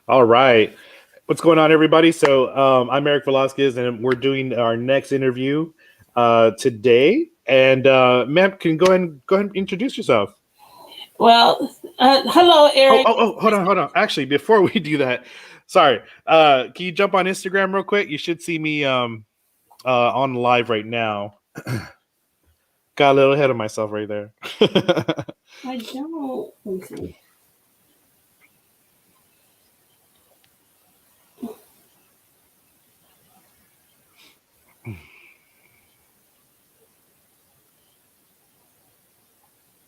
All right. What's going on, everybody? I'm Eric Velasquez, and we're doing our next interview today. And ma'am, can you go ahead and introduce yourself? Hello, Oh, Eric. oh, oh, hold on. Actually, before we do that, sorry. Can you jump on Instagram real quick? You should see me on live right now. Got a little ahead of myself right there. I don't. Let me see.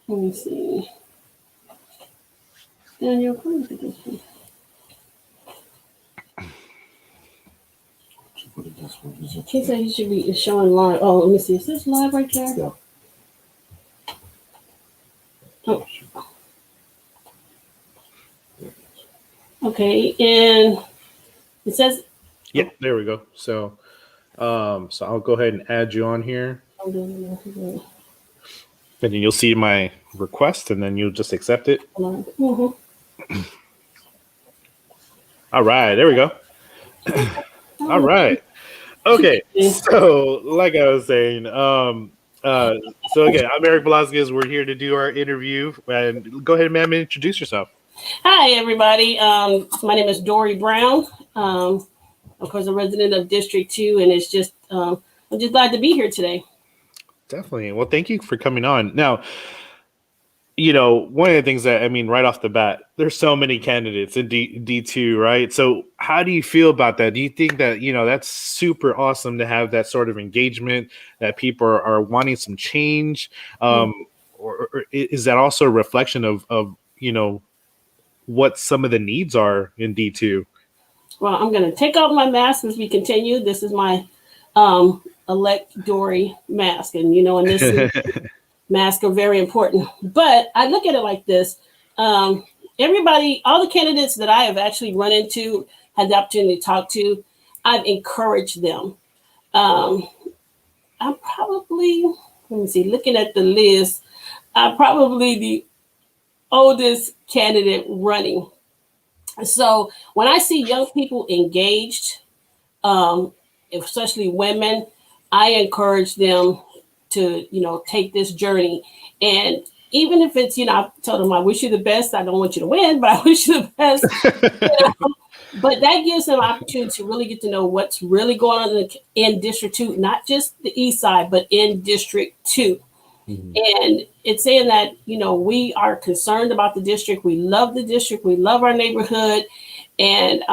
Let me see. Daniel, what is this one? He said he should be showing live. Oh, let me see. Is this live right there? Yeah. Oh. Okay, and it says. Yeah, there we go. So I'll go ahead and add you on here. And then you'll see my request, and then you'll just accept it. Mm-hmm. All right, there we go. All right. Okay, so like I was saying, so again, I'm Eric Velasquez. We're here to do our interview, and go ahead, ma'am, and introduce yourself. Hi, everybody. My name is Dori Brown. Of course, a resident of District 2, and I'm just glad to be here today. Definitely. Well, thank you for coming on. Now, one of the things that, I mean, right off the bat, there's so many candidates in D2, right? So how do you feel about that? Do you think that, that's super awesome to have that sort of engagement, that people are wanting some change? Or is that also a reflection of what some of the needs are in D2? Well, I'm going to take off my mask as we continue. This is my elect Dory mask. And, in this masks are very important. But I look at it like this. Everybody, all the candidates that I have actually run into, had the opportunity to talk to, I've encouraged them. I'm probably, let me see, looking at the list, I'm probably the oldest candidate running. So when I see young people engaged, especially women, I encourage them to, take this journey. And even if it's, I told them, I wish you the best. I don't want you to win, but I wish you the best. But that gives them opportunity to really get to know what's really going on in District 2, not just the East Side, but in District 2. Mm-hmm. And it's saying that, we are concerned about the district. We love the district. We love our neighborhood. And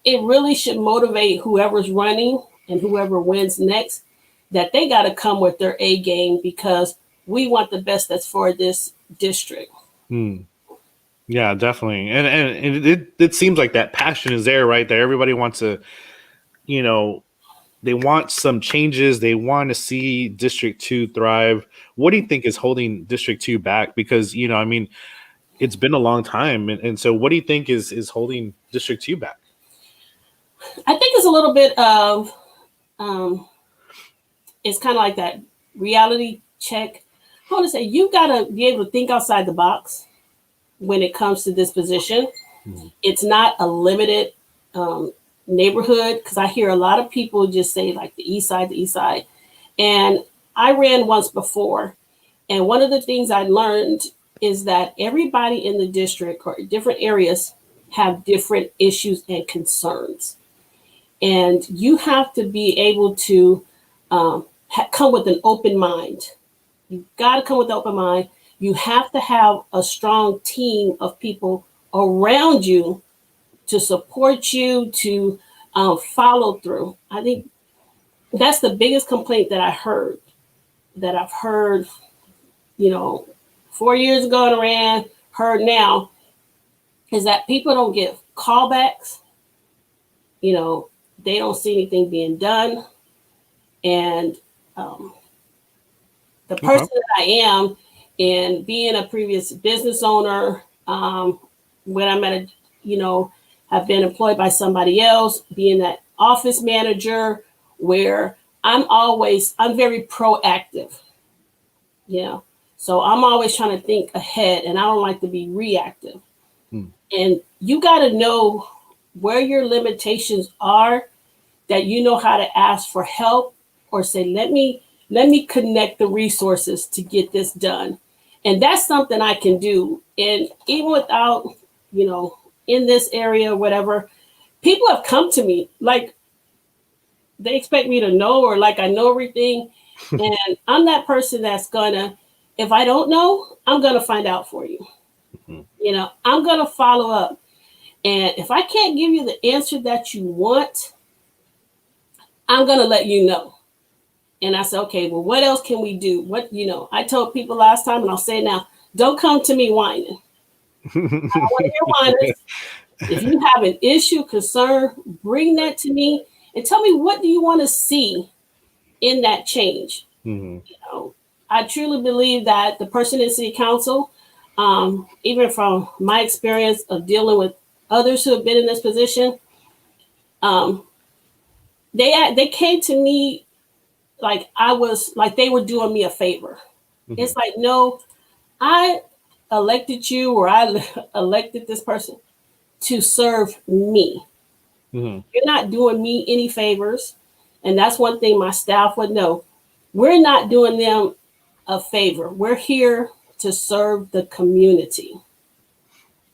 it really should motivate whoever's running and whoever wins next, that they got to come with their A game, because we want the best that's for this district. Yeah, definitely. And it seems like that passion is there, right? That everybody wants to, they want some changes. They want to see District 2 thrive. What do you think is holding District 2 back? Because, I mean, it's been a long time. And so what do you think is holding District 2 back? I think it's a little bit of, it's kind of like that reality check. I want to say you got to be able to think outside the box when it comes to this position. Mm-hmm. It's not a limited neighborhood, because I hear a lot of people just say like the East Side. And I ran once before. And one of the things I learned is that everybody in the district or different areas have different issues and concerns. And you have to be able to come with an open mind. You've got to come with an open mind. You have to have a strong team of people around you to support you, to follow through. I think that's the biggest complaint that I've heard, 4 years ago and around, heard now, is that people don't get callbacks. They don't see anything being done. And the person that I am, and being a previous business owner, when I'm at have been employed by somebody else, being that office manager, where I'm very proactive. So I'm always trying to think ahead, and I don't like to be reactive. Mm. And you got to know where your limitations are, that you know how to ask for help or say, let me connect the resources to get this done. And that's something I can do. And even without, in this area or whatever, people have come to me like they expect me to know, or like I know everything. And I'm that person that's gonna, if I don't know, I'm gonna find out for you. Mhm. I'm gonna follow up. And if I can't give you the answer that you want, I'm gonna let you know. And I said, okay, well, what else can we do? I told people last time, and I'll say it now, don't come to me whining. I don't want to hear whiners. If you have an issue, concern, bring that to me and tell me, what do you want to see in that change? Mhm. I truly believe that the person in city council, even from my experience of dealing with others who have been in this position, um, they came to me like I was like they were doing me a favor. Mhm. It's like, no, I elected you, or I elected this person to serve me. Mhm. You're not doing me any favors. And that's one thing my staff would know. We're not doing them a favor. We're here to serve the community.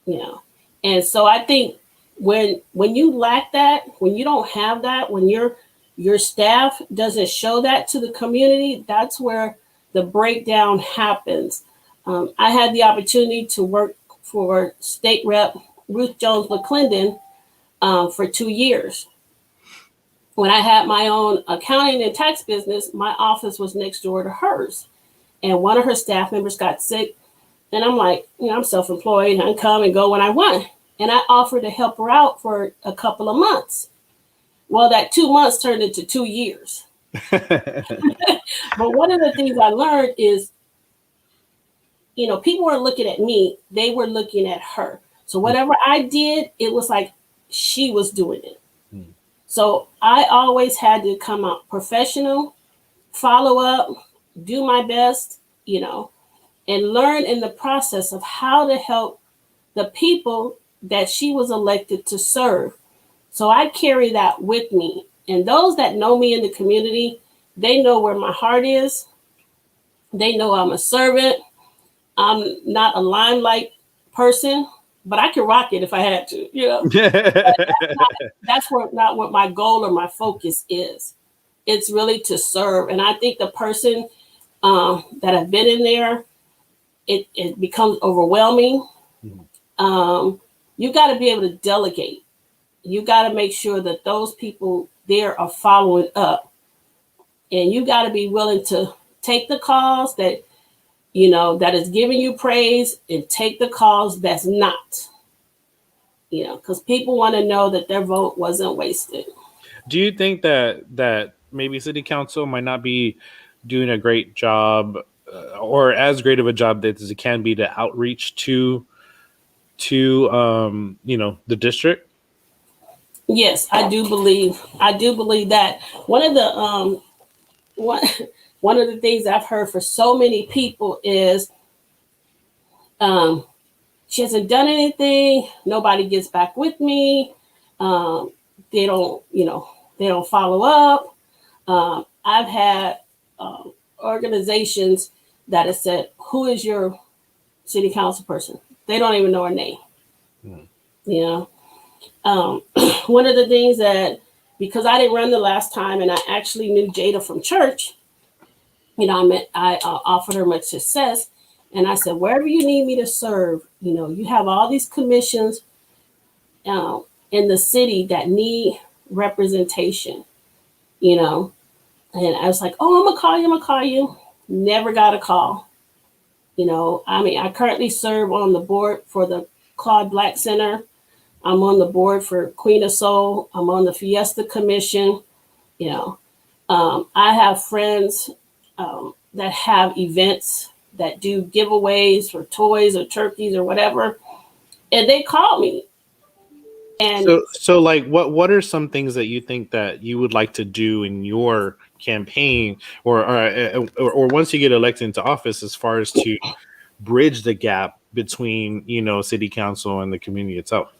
you know and so I think when you lack that, when you don't have that, when your staff doesn't show that to the community, that's where the breakdown happens. I had the opportunity to work for state rep Ruth Jones McClendon for 2 years. When I had my own accounting and tax business, my office was next door to hers, and one of her staff members got sick. And I'm like, I'm self-employed. I can come and go when I want. And I offered to help her out for a couple of months. Well, that 2 months turned into 2 years. But one of the things I learned is, people weren't looking at me, they were looking at her. So whatever I did, it was like she was doing it. Mhm. So I always had to come out professional, follow up, do my best, and learn in the process of how to help the people that she was elected to serve. So I carry that with me. And those that know me in the community, they know where my heart is. They know I'm a servant. I'm not a limelight person, but I can rock it if I had to. But that's not what my goal or my focus is. It's really to serve. And I think the person that have been in there, it becomes overwhelming. Mhm. Um, you got to be able to delegate. You got to make sure that those people there are following up, and you got to be willing to take the calls that is giving you praise, and take the calls that's not. Because people want to know that their vote wasn't wasted. Do you think that maybe city council might not be doing a great job, or as great of a job that as it can be, to outreach to the district? Yes, I do believe. I do believe that one of the one one of the things I've heard for so many people is um, she hasn't done anything. Nobody gets back with me. Um, they don't, they don't follow up. I've had organizations that have said, "Who is your city council person?" They don't even know her name. Mhm. You know, um, one of the things that, because I didn't run the last time, and I actually knew Jada from church, I offered her much success, and I said, wherever you need me to serve, you have all these commissions uh, in the city that need representation, you know. And I was like, oh, I'm gonna call you. Never got a call. I mean, I currently serve on the board for the Claude Black Center. I'm on the board for Queen of Soul. I'm on the Fiesta Commission. You know, I have friends that have events that do giveaways for toys or turkeys or whatever, and they call me. And So like, what are some things that you think that you would like to do in your campaign, or once you get elected into office, as far as to bridge the gap between, city council and the community itself?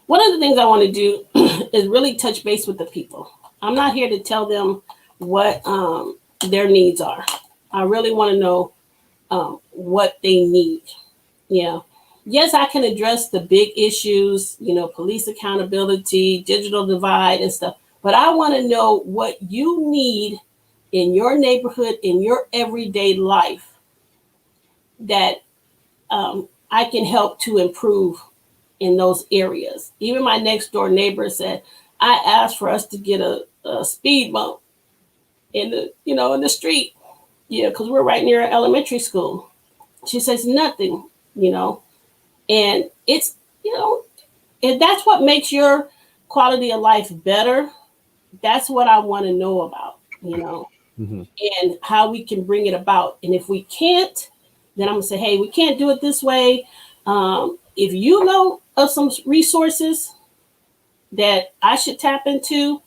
One of the things I want to do is really touch base with the people. I'm not here to tell them what their needs are. I really want to know what they need. Yes, I can address the big issues, police accountability, digital divide and stuff, but I want to know what you need in your neighborhood, in your everyday life, that I can help to improve in those areas. Even my next door neighbor said, I asked for us to get a speed bump in the street, because we're right near an elementary school. She says nothing, and it's, if that's what makes your quality of life better, that's what I want to know about, Mm-hmm. and how we can bring it about. And if we can't, then I'm gonna say, hey, we can't do it this way. If you know of some resources that I should tap into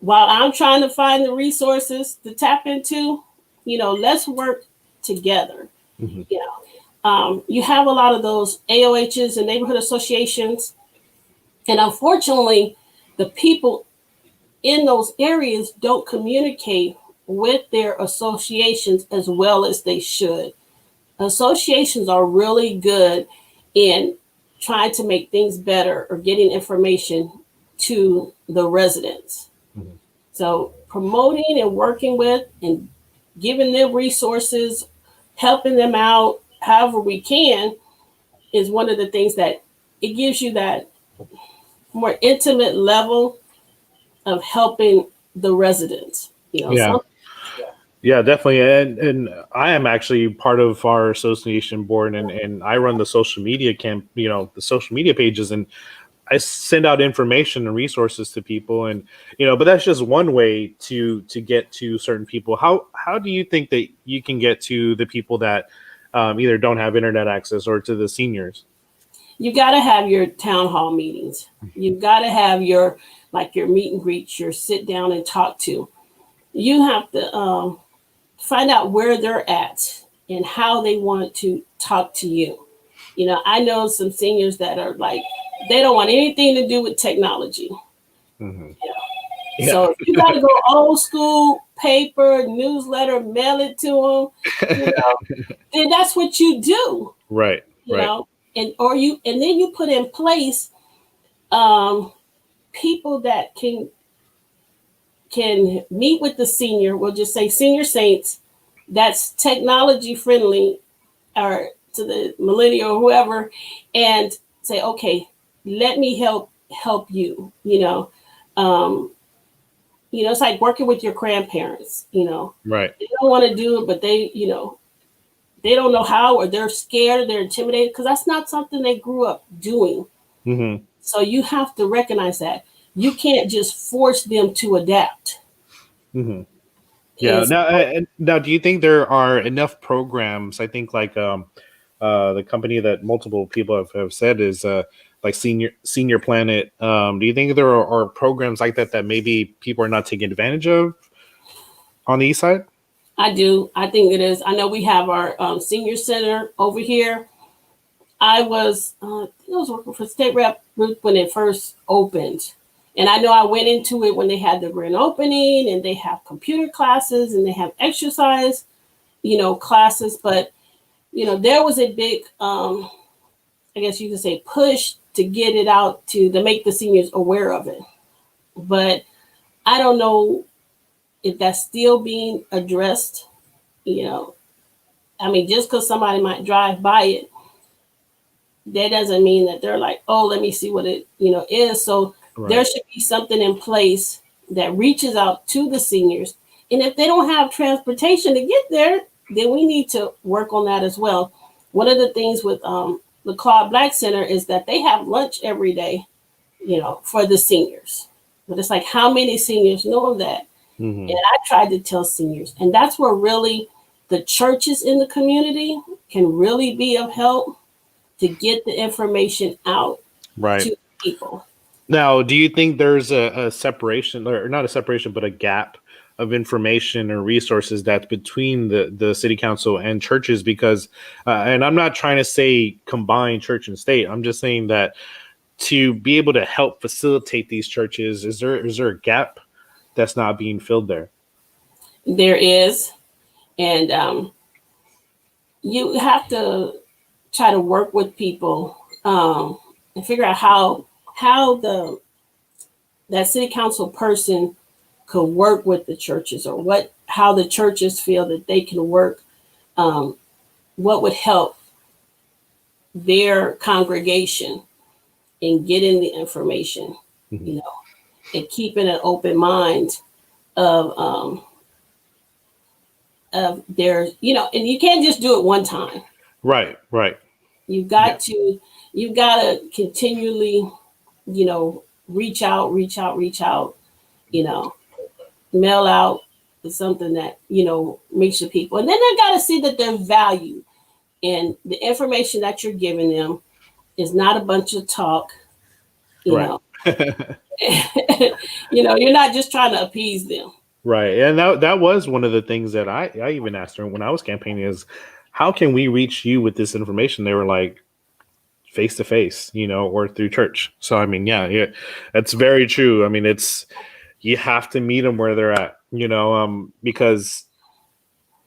while I'm trying to find the resources to tap into, let's work together. Mm-hmm. You have a lot of those AOHs and neighborhood associations. And unfortunately, the people in those areas don't communicate with their associations as well as they should. Associations are really good in trying to make things better or getting information to the residents. Mm-hmm. So promoting and working with and giving them resources, helping them out however we can, is one of the things that it gives you that more intimate level of helping the residents. Yeah. Yeah, definitely. And I am actually part of our association board, and I run the social media the social media pages, and I send out information and resources to people, and but that's just one way to get to certain people. How do you think that you can get to the people that either don't have internet access, or to the seniors? You got to have your town hall meetings. You've got to have your meet and greet, your sit down and talk to. You have to find out where they're at and how they want to talk to you. I know some seniors that are like, they don't want anything to do with technology. Mm-hmm. Yeah. So if you got to go old school, paper, newsletter, mail it to them, then that's what you do. Right. You know, and then you put in place people that can meet with the senior. We'll just say senior saints that's technology friendly, or to the millennial or whoever, and say, okay, let me help you. It's like working with your grandparents. Right. They don't want to do it, but they don't know how, or they're scared, or they're intimidated because that's not something they grew up doing. Mm-hmm. So you have to recognize that. You can't just force them to adapt. Mm-hmm. Yeah. Now, do you think there are enough programs? I think the company that multiple people have said is like Senior Planet. Do you think there are programs like that maybe people are not taking advantage of on the east side? I do. I think it is. I know we have our senior center over here. I was working for State Rep when it first opened. And I know I went into it when they had the grand opening, and they have computer classes and they have exercise, classes. But, there was a big, I guess you could say, push to get it out to make the seniors aware of it. But I don't know if that's still being addressed. Just because somebody might drive by it, that doesn't mean that they're like, oh, let me see what it, is. So there should be something in place that reaches out to the seniors. And if they don't have transportation to get there, then we need to work on that as well. One of the things with the Claude Black Center is that they have lunch every day, for the seniors. But it's like, how many seniors know of that? Mm-hmm. And I tried to tell seniors. And that's where really the churches in the community can really be of help to get the information out to people. Now, do you think there's a separation, or not a separation, but a gap of information or resources that's between the city council and churches, because and I'm not trying to say combine church and state. I'm just saying that to be able to help facilitate these churches, is there a gap that's not being filled there? There is, and you have to try to work with people and figure out how that city council person could work with the churches, or how the churches feel that they can work, what would help their congregation in getting the information, you know, and keeping an open mind of their, you know, and you can't just do it one time. Right. You've got to continually, you know, reach out, you know, mail out something that, you know, reach the people. And then they got to see that they're valued, and the information that you're giving them is not a bunch of talk, you know. You know, you're not just trying to appease them. Right. And that was one of the things that I even asked her when I was campaigning is, how can we reach you with this information? They were like, face to face, you know, or through church. So, I mean, yeah, that's very true. I mean, you have to meet them where they're at, you know, because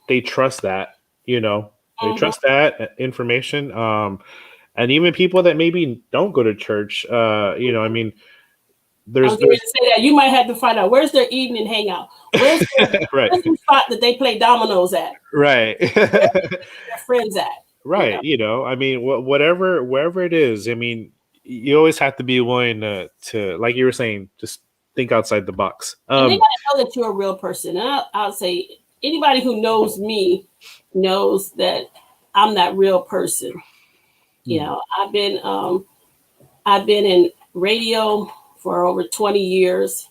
they trust that, you know, they trust that information. And even people that maybe don't go to church, you know, I mean, there's say that you might have to find out where's their evening hangout. Where's the spot that they play dominoes at? Right. Where's their friends at? Right. You know, I mean, wherever it is, I mean, you always have to be willing to, like you were saying, just think outside the box. And they got to know that you're a real person. And I'll say anybody who knows me knows that I'm that real person. You know, I've been in radio for over 20 years.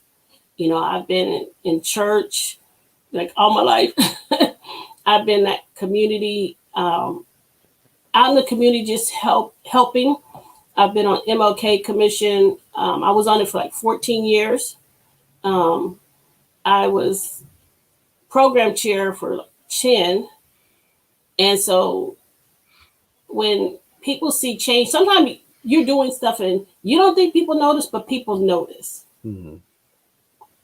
You know, I've been in church like all my life. I've been that community, out in the community, just helping. I've been on MLK Commission. I was on it for like 14 years. I was program chair for Chin. And so when people see change, sometimes you're doing stuff and you don't think people notice, but people notice. You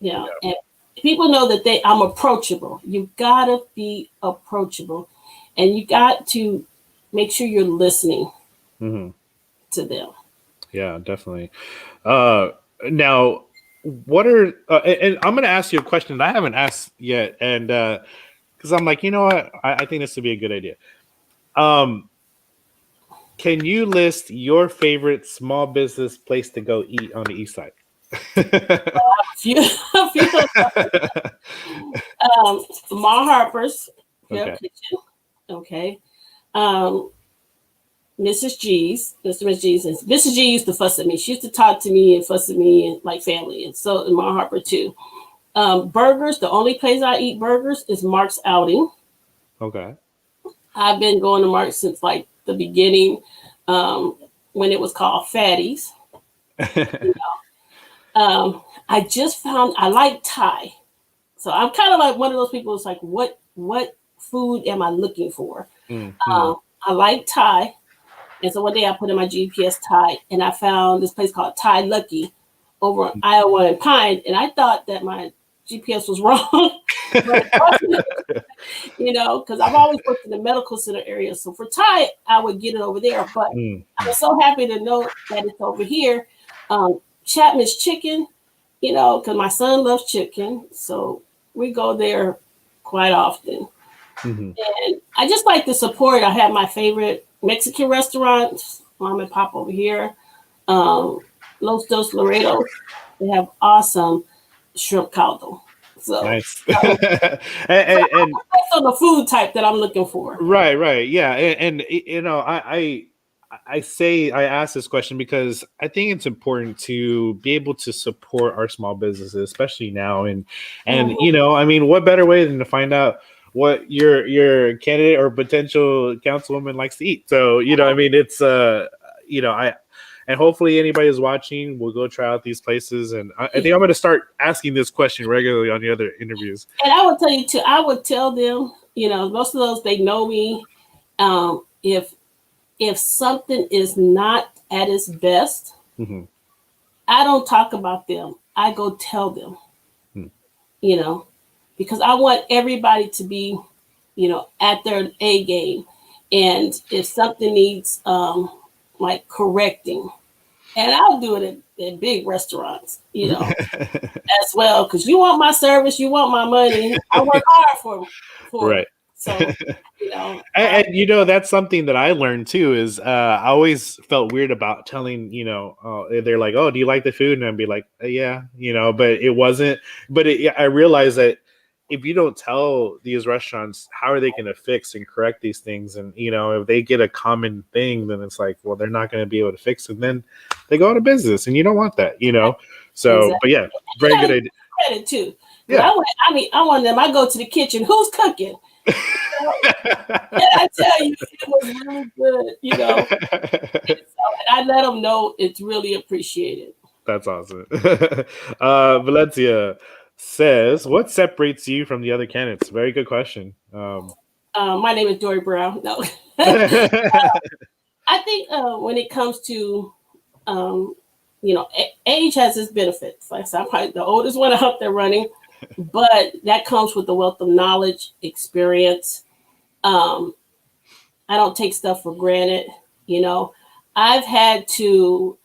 know, and people know that I'm approachable. You gotta be approachable, and you got to make sure you're listening to them. Yeah, definitely. Now, what are and I'm going to ask you a question that I haven't asked yet, and because I'm like, you know what, I think this would be a good idea. Can you list your favorite small business place to go eat on the East Side? Ma Harper's Okay. Kitchen. Okay. Mrs. G's. Mrs. G used to fuss at me. She used to talk to me and fuss at me and like family. And so Ma Harper too. Burgers. The only place I eat burgers is Mark's Outing. Okay. I've been going to Mark's since like the beginning, when it was called Fatty's. You know? I just found I like Thai. So I'm kind of like one of those people who's like, what food am I looking for? I like Thai. And so one day I put in my GPS Thai, and I found this place called Thai Lucky over in Iowa and Pine. And I thought that my GPS was wrong. But it wasn't, you know, because I've always worked in the medical center area. So for Thai, I would get it over there. But I'm so happy to know that it's over here. Chapman's Chicken, you know, because my son loves chicken. So we go there quite often. And I just like the support. I have my favorite Mexican restaurants, Mom and Pop over here. Los Dos Laredos. They have awesome shrimp caldo. So nice. And that's on the food type that I'm looking for. Right. Yeah. And you know, I ask this question because I think it's important to be able to support our small businesses, especially now. And you know, I mean, what better way than to find out what your candidate or potential councilwoman likes to eat? So, you know, I mean, it's you know, and hopefully anybody who's watching will go try out these places. And I think I'm going to start asking this question regularly on the other interviews. And I will tell you too, I would tell them, most of those, they know me. If something is not at its best, Mm-hmm. I don't talk about them. I go tell them, because I want everybody to be, at their A game. And if something needs like correcting, and I'll do it at big restaurants, as well, because you want my service, you want my money. I work hard for Right. it. So, and that's something that I learned too, is I always felt weird about telling, they're like, oh, do you like the food? And I'd be like, yeah, but it wasn't, but I realized that if you don't tell these restaurants, how are they going to fix and correct these things? And, if they get a common thing, then it's like, well, they're not going to be able to fix it. And then they go out of business, and you don't want that, So, exactly. But yeah, very good idea. Credit too. Yeah. I want them. I go to the kitchen. Who's cooking? I tell you, it was really good, and I let them know it's really appreciated. That's awesome. Valencia says, what separates you from the other candidates? Very good question. My name is Dori Brown. No. I think when it comes to, age has its benefits. Like I said, I'm probably the oldest one out there running, but that comes with the wealth of knowledge, experience. I don't take stuff for granted. I've had to,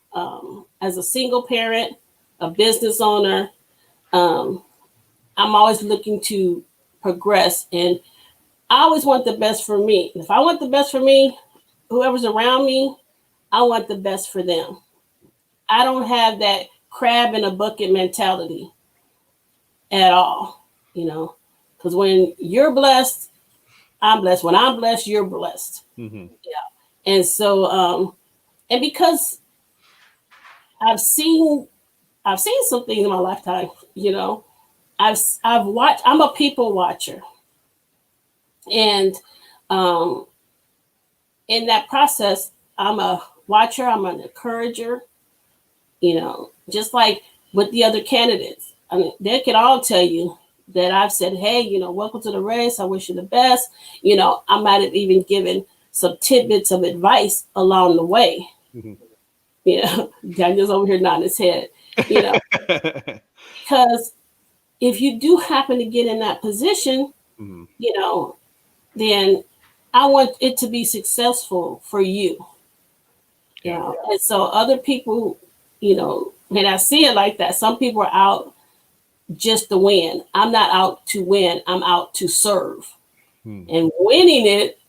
as a single parent, a business owner, I'm always looking to progress, and I always want the best for me. If I want the best for me, whoever's around me, I want the best for them. I don't have that crab in a bucket mentality at all, because when you're blessed, I'm blessed. When I'm blessed, you're blessed. Mm-hmm. Yeah. And so, and because I've seen some things in my lifetime, I've watched, I'm a people watcher. And in that process, I'm a watcher, I'm an encourager, just like with the other candidates. I mean, they can all tell you that I've said, hey, welcome to the race. I wish you the best. I might have even given some tidbits of advice along the way. Mm-hmm. Daniel's over here nodding his head, because if you do happen to get in that position, mm-hmm. Then I want it to be successful for you. Yeah. And so other people, when I see it like that, some people are out just to win. I'm not out to win. I'm out to serve. And winning it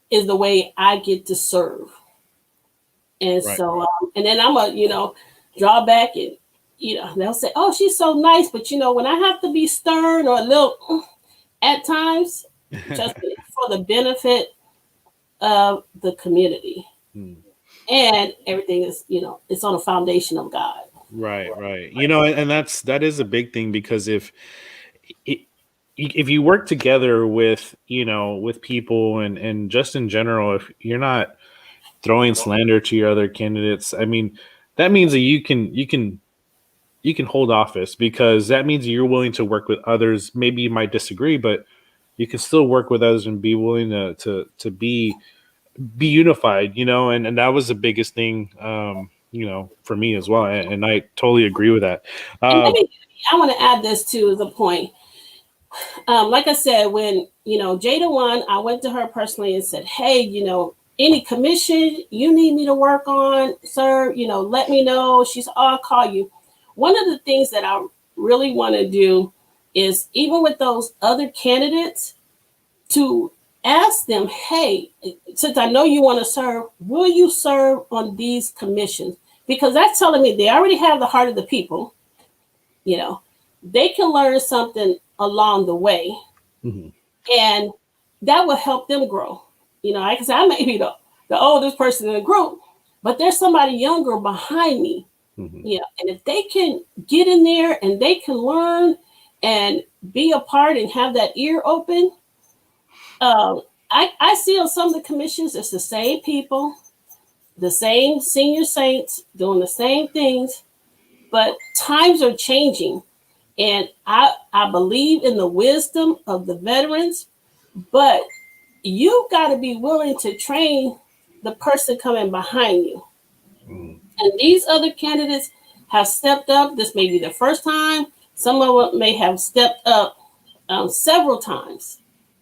is the way I get to serve. And right. So, and then I'm draw back and, they'll say, oh, she's so nice. But, when I have to be stern or a little at times, just for the benefit of the community. And everything is, it's on a foundation of God. Right. And that is a big thing, because if you work together with, with people and just in general, if you're not throwing slander to your other candidates, I mean, that means that you can hold office, because that means you're willing to work with others. Maybe you might disagree, but you can still work with others and be willing to be unified, and that was the biggest thing, for me as well. And I totally agree with that. I want to add this too as a point. Like I said, when, Jada won, I went to her personally and said, hey, any commission you need me to work on, sir, let me know. She's, I'll call you. One of the things that I really want to do is, even with those other candidates, to ask them, hey, since I know you want to serve, will you serve on these commissions? Because that's telling me they already have the heart of the people. They can learn something along the way. Mm-hmm. And that will help them grow. Like I said, I may be the oldest person in the group, but there's somebody younger behind me. Mm-hmm. And if they can get in there and they can learn and be a part and have that ear open, I see on some of the commissions, it's the same people. the same senior saints doing the same things, but times are changing. And I believe in the wisdom of the veterans, but you've got to be willing to train the person coming behind you. Mm. And these other candidates have stepped up. This may be the first time. Some of them may have stepped up several times,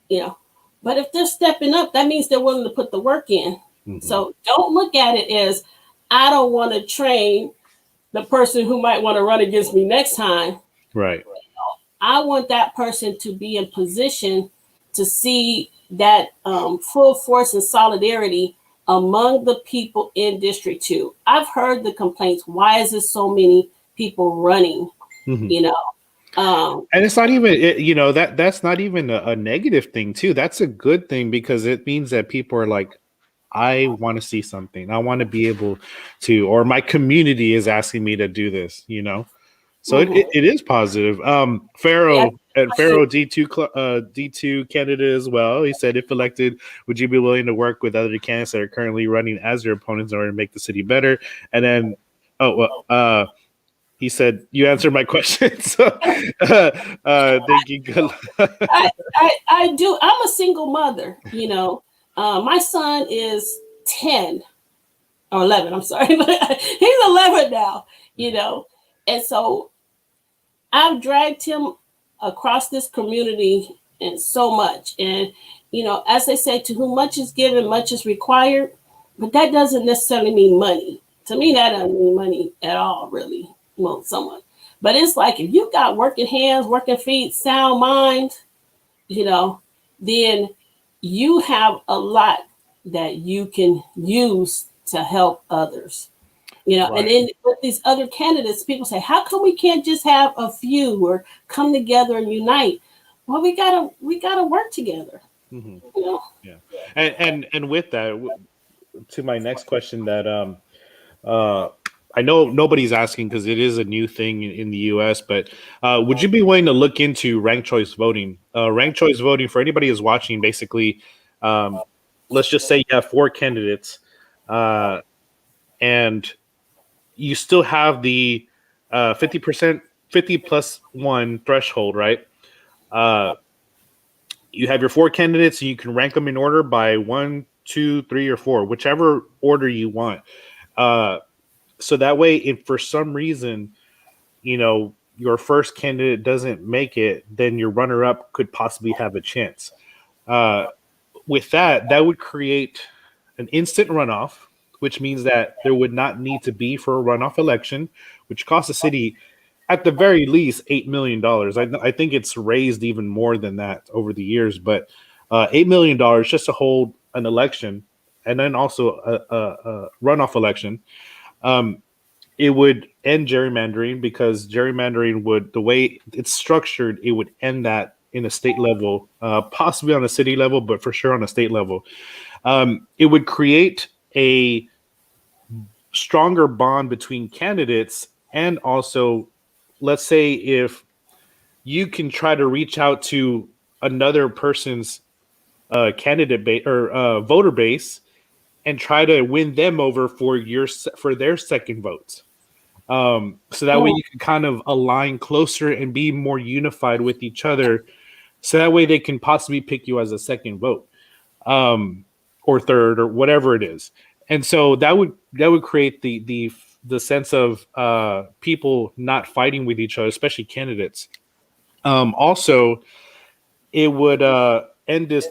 you know. But if they're stepping up, that means they're willing to put the work in. Mm-hmm. So don't look at it as I don't want to train the person who might want to run against me next time. Right. I want that person to be in position to see that full force and solidarity among the people in District 2. I've heard the complaints. Why is there so many people running? Mm-hmm. You know, and it's not even, that's not even a negative thing too. That's a good thing because it means that people are like, I want to see something. I want to be able to, or my community is asking me to do this, So it is positive. Pharaoh and Pharaoh D2 candidate as well. He said, if elected, would you be willing to work with other candidates that are currently running as your opponents in order to make the city better? And then, he said, you answered my question. So thank you. Good I do. I'm a single mother, my son is 10 or 11. I'm sorry. He's 11 now, and so I've dragged him across this community and so much. And, as they say, to whom much is given, much is required. But that doesn't necessarily mean money. To me, that doesn't mean money at all, really. Well, somewhat. But it's like if you got working hands, working feet, sound mind, then you have a lot that you can use to help others. Right. And then with these other candidates, people say, how come we can't just have a few or come together and unite? Well, we gotta work together. Mm-hmm. Yeah. And with that, to my next question that I know nobody's asking because it is a new thing in the U.S., but would you be willing to look into ranked choice voting? Ranked choice voting, for anybody who's watching, basically, let's just say you have 4 candidates and you still have the 50%, 50 plus 1 threshold, right? You have your 4 candidates and you can rank them in order by 1, 2, 3, or 4, whichever order you want. So that way, if for some reason, your first candidate doesn't make it, then your runner-up could possibly have a chance. With that would create an instant runoff, which means that there would not need to be for a runoff election, which costs the city, at the very least, $8 million. I think it's raised even more than that over the years, but $8 million just to hold an election and then also a runoff election. It would end gerrymandering because gerrymandering would, the way it's structured, it would end that in a state level, possibly on a city level, but for sure on a state level. It would create a stronger bond between candidates, and also, let's say if you can try to reach out to another person's candidate base or voter base and try to win them over for their second votes. So that way you can kind of align closer and be more unified with each other. So that way they can possibly pick you as a second vote, or third, or whatever it is. And so that would create the sense of people not fighting with each other, especially candidates. Also, it would end this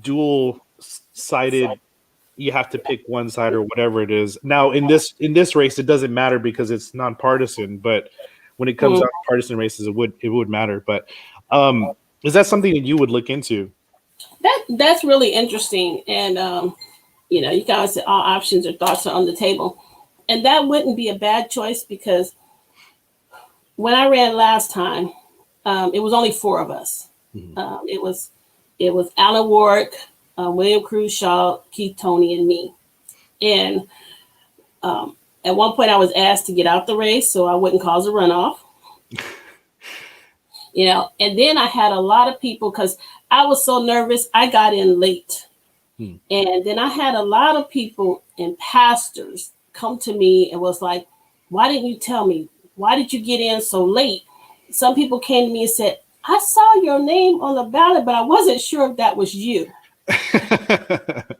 dual-sided. You have to pick one side or whatever it is. Now, in this race, it doesn't matter because it's nonpartisan. But when it comes down to partisan races, it would matter. But is that something that you would look into? That's really interesting. And you guys said all options or thoughts are on the table, and that wouldn't be a bad choice because when I ran last time, it was only 4 of us. Mm-hmm. It was Alan Warwick, William Cruzshaw, Keith Toney, and me. And at one point I was asked to get out the race so I wouldn't cause a runoff. And then I had a lot of people because I was so nervous. I got in late. Hmm. And then I had a lot of people and pastors come to me and was like, why didn't you tell me? Why did you get in so late? Some people came to me and said, I saw your name on the ballot, but I wasn't sure if that was you.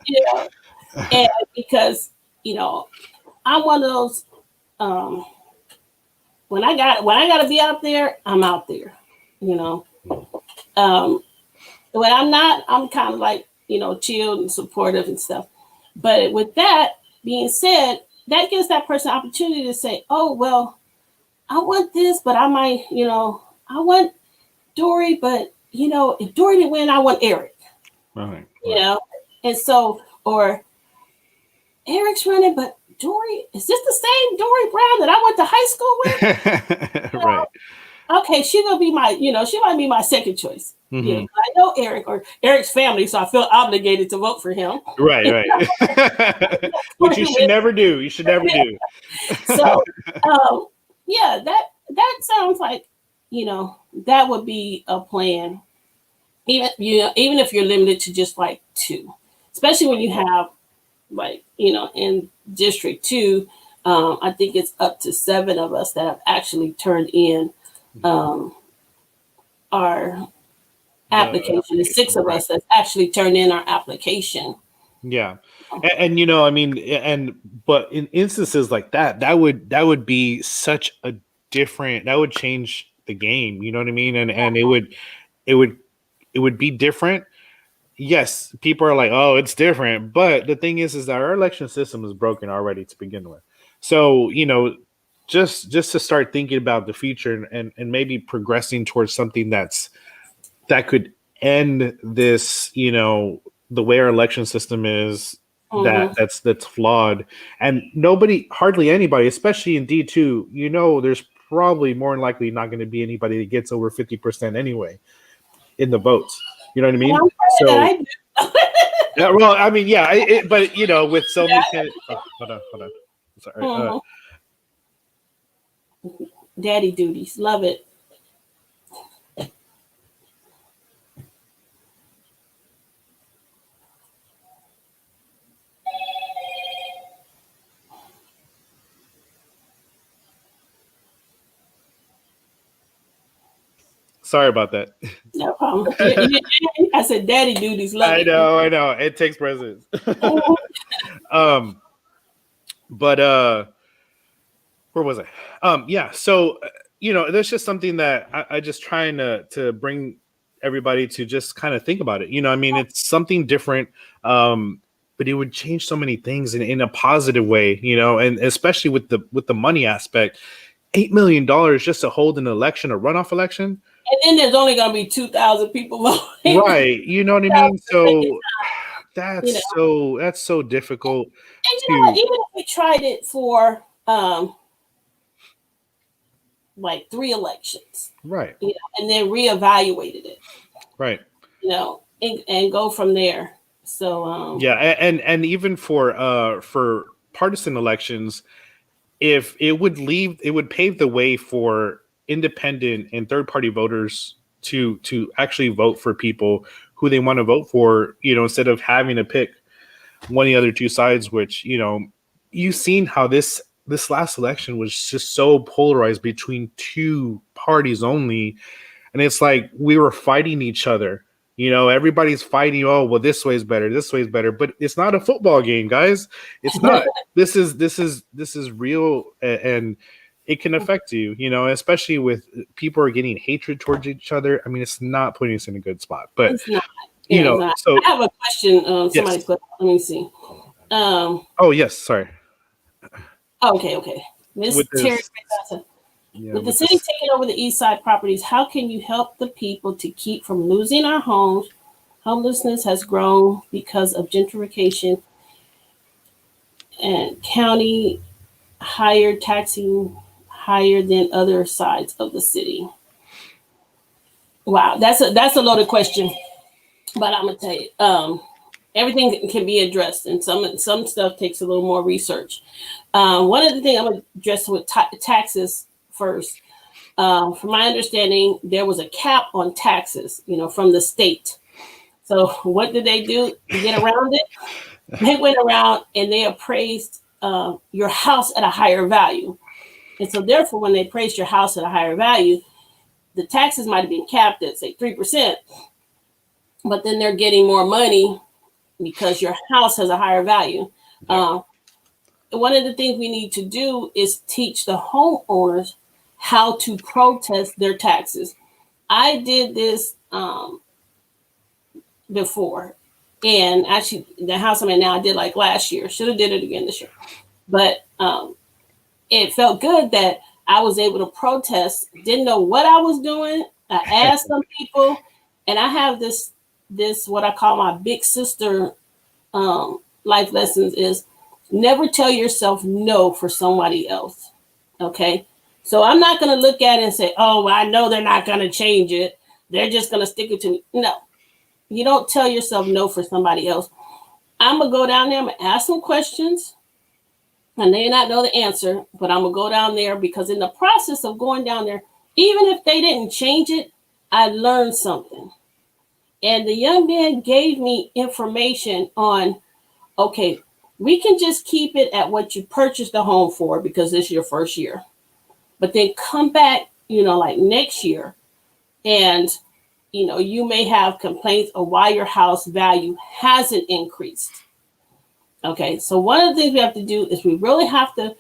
You know, and because, you know, I'm one of those, when I gotta be out there, I'm out there, you know. When I'm not, I'm kind of like, you know, chilled and supportive and stuff. But with that being said, that gives that person an opportunity to say, oh, well, I want this, but I might, you know, I want Dori, but, you know, if Dori didn't win, I want Eric. Right. You know, and so, or Eric's running, but Dori, is this the same Dori Brown that I went to high school with? You know, Right. okay, she's gonna be my, you know, she might be my second choice. Mm-hmm. You know, I know Eric or Eric's family, so I feel obligated to vote for him. Right, right. Which you should never do. You should never do. So, yeah, that sounds like, you know, that would be a plan. Even, you know, even if you're limited to just like 2, especially when you have, like, you know, in District 2, I think it's up to 7 of us that have actually turned in our application. There's 6 of us that actually turned in our application. Yeah. And you know, I mean, but in instances like that, that would be such a different, that would change the game, you know what I mean? And it would be different. Yes, people are like, oh, it's different. But the thing is that our election system is broken already to begin with. So, you know, just to start thinking about the future and maybe progressing towards something that could end this, you know, the way our election system is, that's flawed. And hardly anybody, especially in D2, you know, there's probably more than likely not going to be anybody that gets over 50% anyway in the votes. You know what I mean? So, yeah, well, I mean, yeah, but you know, with so many candidates. Oh, hold on. Sorry. Daddy duties, love it. Sorry about that. No problem. I said daddy duties, love it. I know. It takes precedence. But where was I? Yeah. So you know, that's just something that I just trying to bring everybody to just kind of think about it. You know, I mean, it's something different, but it would change so many things in a positive way. You know, and especially with the money aspect, $8 million just to hold an election, a runoff election. And then there's only going to be 2,000 people voting. Right. You know what I mean? So that's so difficult. And you know what? Even if we tried it for like 3 elections, right, you know, and then reevaluated it, right, you know, and go from there. So yeah, and even for partisan elections, if it would pave the way for independent and third party voters to actually vote for people who they want to vote for, you know, instead of having to pick one of the other 2 sides, which, you know, you've seen how this last election was just so polarized between 2 parties only. And it's like we were fighting each other. You know, everybody's fighting. Oh, well, this way is better. This way is better. But it's not a football game, guys. It's not. This is real, and it can affect you. You know, especially with people are getting hatred towards each other. I mean, it's not putting us in a good spot. But it's not. You know, so I have a question. Somebody yes. put. Let me see. Oh yes, sorry. Okay. Miss Terry. With the city taking over the east side properties, how can you help the people to keep from losing our homes? Homelessness has grown because of gentrification and county higher taxing higher than other sides of the city. Wow, that's a loaded question, but I'm gonna tell you, everything can be addressed, and some stuff takes a little more research. One of the things I'm gonna address with taxes first. From my understanding, there was a cap on taxes, you know, from the state. So what did they do to get around it? They went around and they appraised your house at a higher value. And so therefore, when they appraised your house at a higher value, the taxes might have been capped at, say, 3%, but then they're getting more money because your house has a higher value. Yeah. One of the things we need to do is teach the homeowners how to protest their taxes. I did this before, and actually the house I'm in now I did like last year. Should have did it again this year, but it felt good that I was able to protest. Didn't know what I was doing. I asked some people, and I have this what I call my big sister life lessons is never tell yourself no for somebody else. Okay, so I'm not going to look at it and say, oh, I know they're not going to change it. They're just going to stick it to me. No, you don't tell yourself no for somebody else. I'm going to go down there. I'm going to ask some questions. I may not know the answer, but I'm going to go down there because in the process of going down there, even if they didn't change it, I learned something. And the young man gave me information on, okay, we can just keep it at what you purchased the home for because this is your first year. But then come back, like next year, and, you may have complaints of why your house value hasn't increased. Okay, so one of the things we have to do is we really have to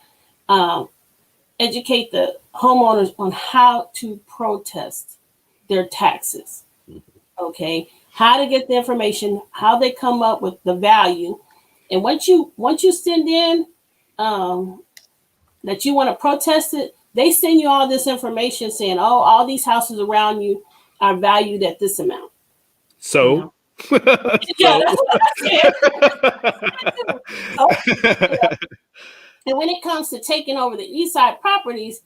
educate the homeowners on how to protest their taxes. Okay, how to get the information, how they come up with the value, and once you send in that you want to protest it, they send you all this information saying, oh, all these houses around you are valued at this amount. So. Yeah, that's what I said. And when it comes to taking over the east side properties,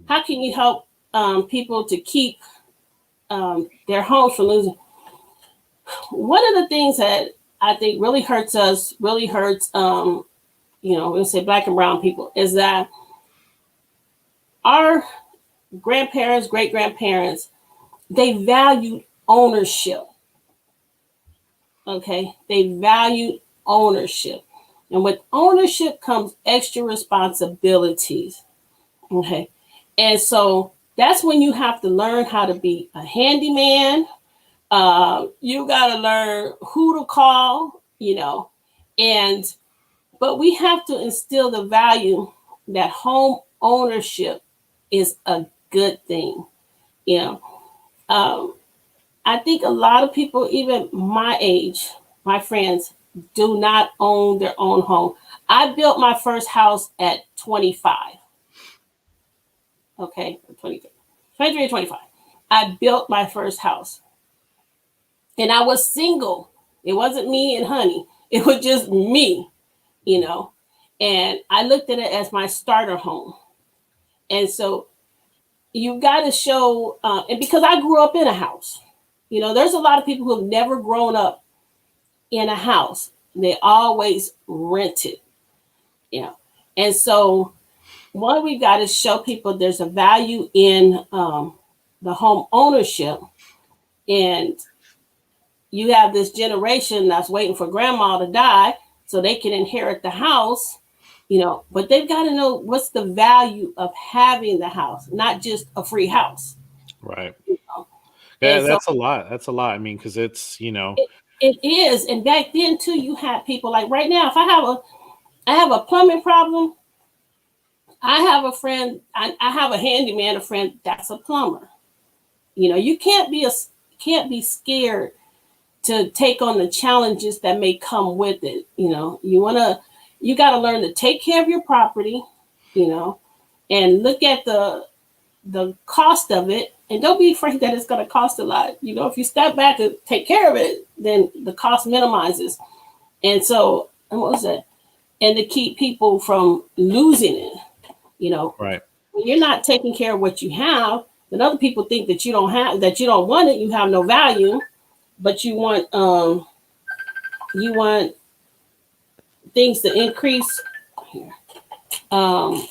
how can you help people to keep their homes from losing? One of the things that I think really hurts us, we'll say Black and brown people, is that our grandparents, great-grandparents, they valued ownership. Okay, they valued ownership. And with ownership comes extra responsibilities. Okay, and so that's when you have to learn how to be a handyman. You got to learn who to call, but we have to instill the value that home ownership is a good thing. I think a lot of people, even my age, my friends, do not own their own home. I built my first house at 25. Okay, 23 or 25. I built my first house. And I was single. It wasn't me and honey. It was just me, And I looked at it as my starter home. And so you've got to show, and because I grew up in a house, there's a lot of people who have never grown up in a house. They always rented, And so one, we've got to show people there's a value in the home ownership. And you have this generation that's waiting for grandma to die so they can inherit the house, but they've got to know what's the value of having the house, not just a free house. Right. Yeah, that's a lot. That's a lot. I mean, because it's, It is. And back then, too, you had people like right now, if I have a plumbing problem, I have a friend, I have a handyman, a friend that's a plumber. You can't be scared to take on the challenges that may come with it. You got to learn to take care of your property, and look at the cost of it, and don't be afraid that it's going to cost a lot. If you step back and take care of it, then the cost minimizes. And so, what was that? And to keep people from losing it, Right. When you're not taking care of what you have, then other people think that you don't want it, you have no value. But you want things to increase to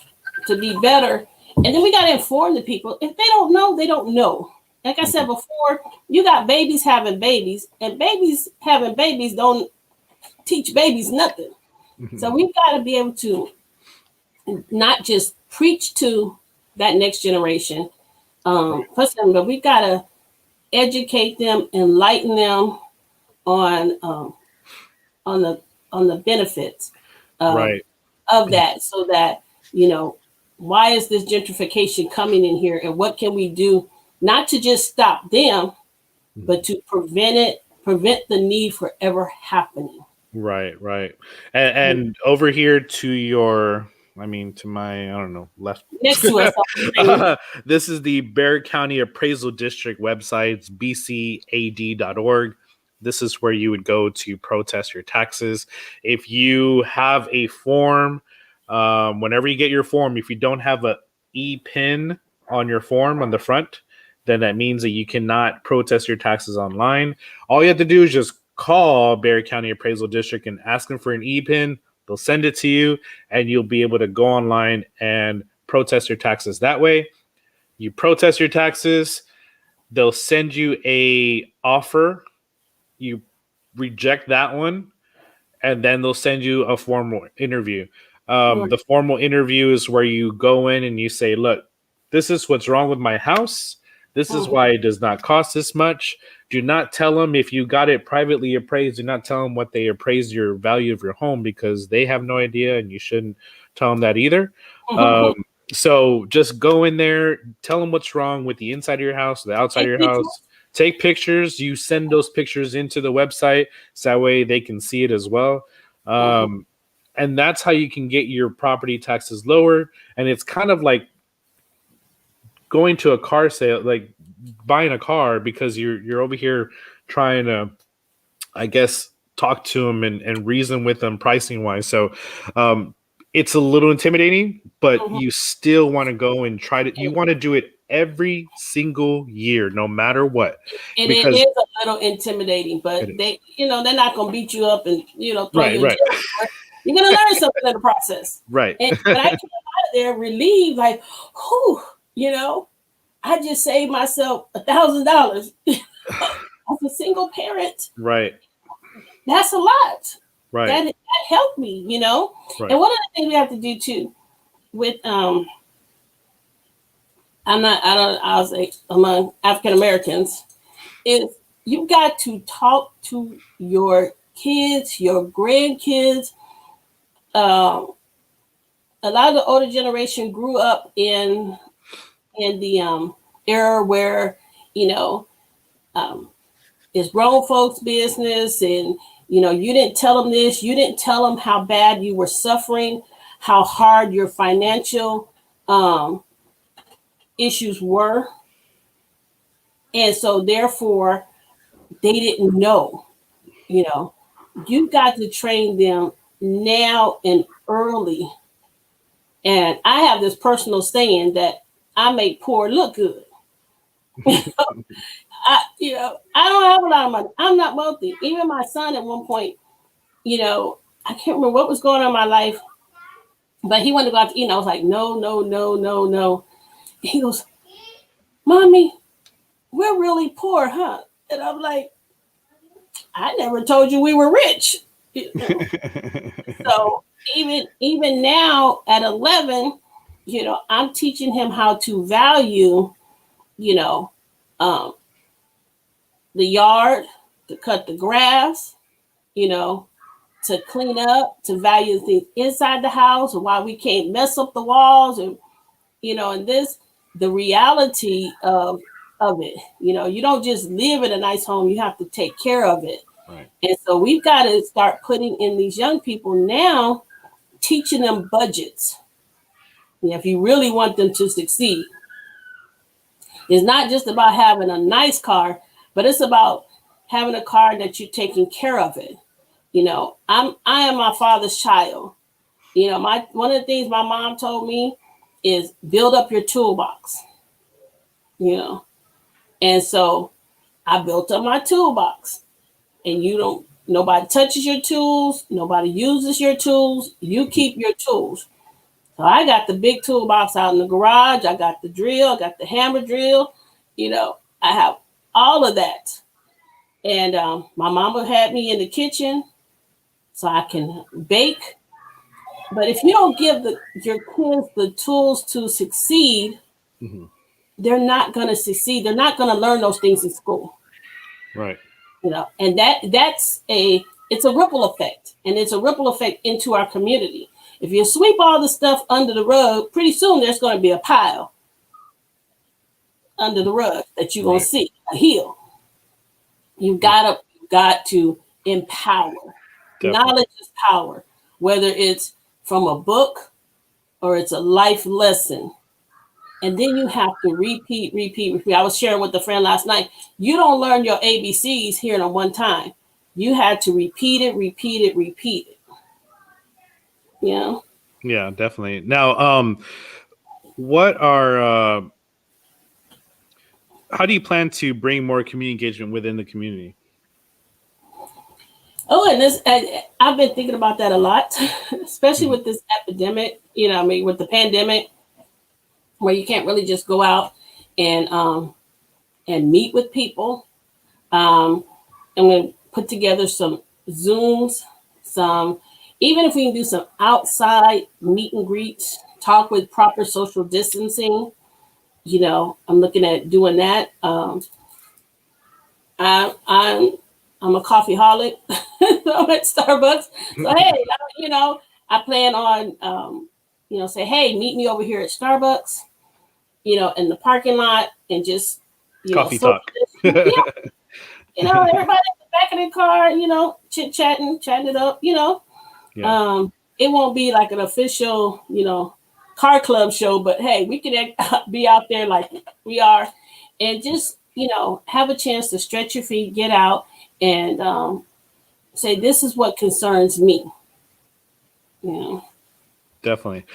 be better, and then we got to inform the people. If they don't know, they don't know. like I said before, you got babies having babies, and babies having babies don't teach babies nothing. So we've got to be able to not just preach to that next generation, but we've got to educate them, enlighten them on on the on the benefits Right. of that, so that you know why is this gentrification coming in here, and what can we do not to just stop them, but to prevent the need for ever happening. Right, right. And over here to your, I mean, to my, I don't know, left. Next to us on the screen. This is the Bexar County Appraisal District website, bcad.org. This is where you would go to protest your taxes. If you have a form, whenever you get your form, if you don't have a e-pin on your form on the front, then that means that you cannot protest your taxes online. All you have to do is just call Bexar County Appraisal District and ask them for an e-pin. They'll send it to you, and you'll be able to go online and protest your taxes that way. You protest your taxes, they'll send you a offer. You reject that one, and then they'll send you a formal interview. The formal interview is where you go in and you say, look, this is what's wrong with my house. This is why it does not cost this much. Do not tell them if you got it privately appraised. Do not tell them what they appraised your value of your home, because they have no idea, and you shouldn't tell them that either. So just go in there, tell them what's wrong with the inside of your house, the outside of your house. Take pictures. You send those pictures into the website, so that way they can see it as well. And that's how you can get your property taxes lowered. And it's kind of like going to a car sale, like buying a car, because you're over here trying to, I guess, talk to them and reason with them pricing wise. So it's a little intimidating, but you still want to go and try to, you want to do it every single year, no matter what. And because it is a little intimidating, but they, they're not going to beat you up and, throw you in jail. You're going to learn something in the process. Right. And when I came out of there relieved, like, whew, I just saved myself $1,000 as a single parent. Right. That's a lot. Right. That helped me, Right. And one of the things we have to do too with I'll say among African Americans is you've got to talk to your kids, your grandkids. A lot of the older generation grew up in the era where it's grown folks' business, and you didn't tell them this, you didn't tell them how bad you were suffering, how hard your financial issues were, and so therefore they didn't know. You've got to train them now and early. And I have this personal saying that I make poor look good. I don't have a lot of money. I'm not wealthy. Even my son at one point, I can't remember what was going on in my life, but he wanted to go out to eat. I was like, no. He goes, Mommy, we're really poor, huh? And I'm like, I never told you we were rich. So even now at 11, I'm teaching him how to value, the yard, to cut the grass, to clean up, to value things inside the house, and why we can't mess up the walls, and and the reality of it. You don't just live in a nice home, you have to take care of it. Right. And so we've got to start putting in these young people now, teaching them budgets. If you really want them to succeed, it's not just about having a nice car, but it's about having a car that you're taking care of it. I am my father's child. One of the things my mom told me is build up your toolbox. And so I built up my toolbox. And nobody touches your tools, nobody uses your tools, you keep your tools. So I got the big toolbox out in the garage, I got the drill, I got the hammer drill, I have all of that. And my mama had me in the kitchen so I can bake. But if you don't give your kids the tools to succeed, Mm-hmm. they're not going to succeed. They're not going to learn those things in school. Right. And it's a ripple effect, and it's a ripple effect into our community. If you sweep all the stuff under the rug, pretty soon there's going to be a pile under the rug that you're going to see, a hill. You've got to empower. Definitely. Knowledge is power, whether it's from a book or it's a life lesson. And then you have to repeat. I was sharing with a friend last night. You don't learn your ABCs here in one time. You had to repeat it. Yeah. Yeah, definitely. Now, what are how do you plan to bring more community engagement within the community? Oh, and I've been thinking about that a lot, especially with this epidemic. With the pandemic, where you can't really just go out and meet with people. I'm going to put together some Zooms, even if we can do some outside meet and greets, talk with proper social distancing. I'm looking at doing that. I'm a coffee holic. I'm at Starbucks. So hey, I plan on say, hey, meet me over here at Starbucks, in the parking lot, and just coffee talk. Yeah. Everybody in the back of the car, chatting it up, Yeah. It won't be like an official, car club show, but hey, we can be out there like we are and just, have a chance to stretch your feet, get out and say, this is what concerns me. Definitely.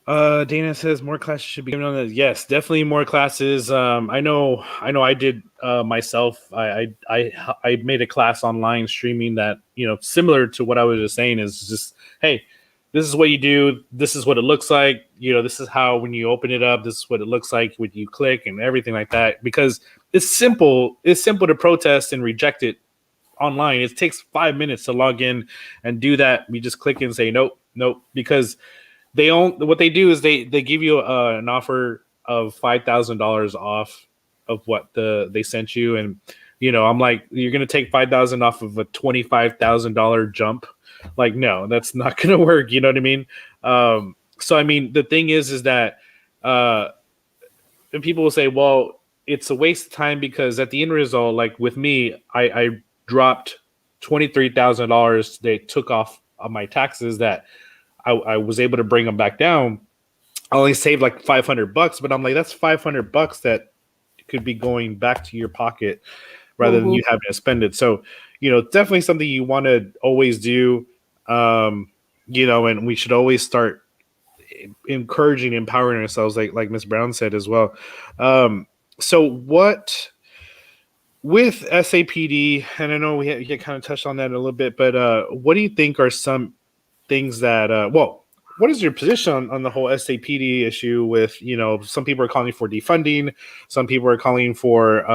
Dana says more classes should be given on that. Yes, definitely more classes. I know I did myself. I made a class online streaming that, similar to what I was just saying, is just, hey, this is what you do. This is what it looks like. This is how, when you open it up, this is what it looks like when you click and everything like that, because it's simple. It's simple to protest and reject it online. It takes 5 minutes to log in and do that. We just click and say, nope, because what they do is they give you an offer of $5,000 off of what they sent you, and I'm like, you're gonna take $5,000 off of a $25,000 jump? Like, no, that's not gonna work. You know what I mean? So I mean, the thing is that people will say, well, it's a waste of time, because at the end result, like with me, I dropped $23,000. They took off of my taxes that I was able to bring them back down. I only saved like $500, but I'm like, that's $500 that could be going back to your pocket rather than you having to spend it. So, definitely something you want to always do. And we should always start encouraging, empowering ourselves, like Ms. Brown said as well. So what with SAPD, and I know we kind of touched on that a little bit, but what do you think are some things that what is your position on the whole SAPD issue with, some people are calling for defunding, some people are calling for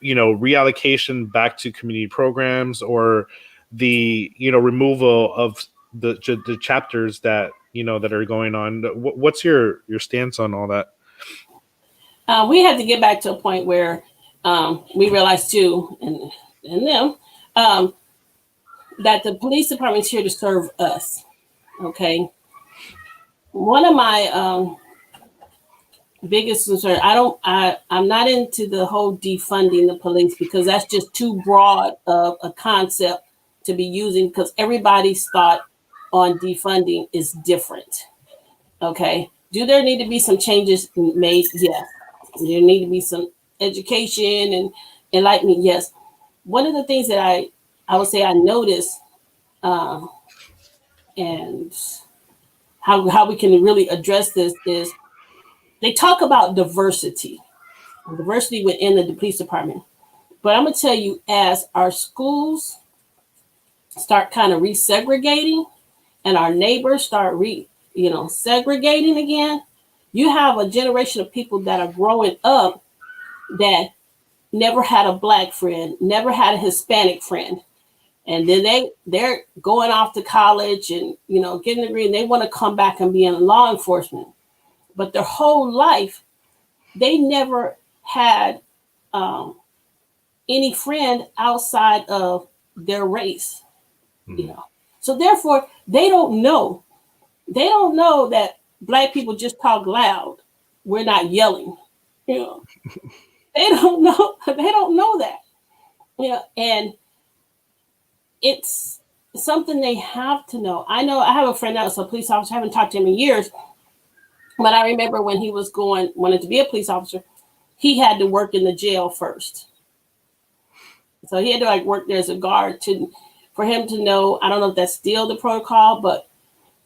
reallocation back to community programs, or the removal of the chapters that that are going on. What's your stance on all that? We had to get back to a point where we realized too, and them, that the police department's here to serve us. Okay. One of my biggest concerns, I'm not into the whole defunding the police, because that's just too broad of a concept to be using, because everybody's thought on defunding is different. Okay. Do there need to be some changes made? Yes. There need to be some education and enlightenment. Yes. One of the things that I would say I noticed, and how we can really address this, is they talk about diversity within the police department. But I'm going to tell you, as our schools start kind of resegregating and our neighbors start segregating again, you have a generation of people that are growing up that never had a black friend, never had a Hispanic friend. And then they're going off to college and, getting a degree, and they want to come back and be in law enforcement. But their whole life, they never had any friend outside of their race, So therefore, they don't know. They don't know that black people just talk loud. We're not yelling. They don't know. They don't know that. And it's something they have to know. I know I have a friend that was a police officer. I haven't talked to him in years, but I remember when he was wanted to be a police officer, he had to work in the jail first. So he had to work there as a guard for him to know. I don't know if that's still the protocol, but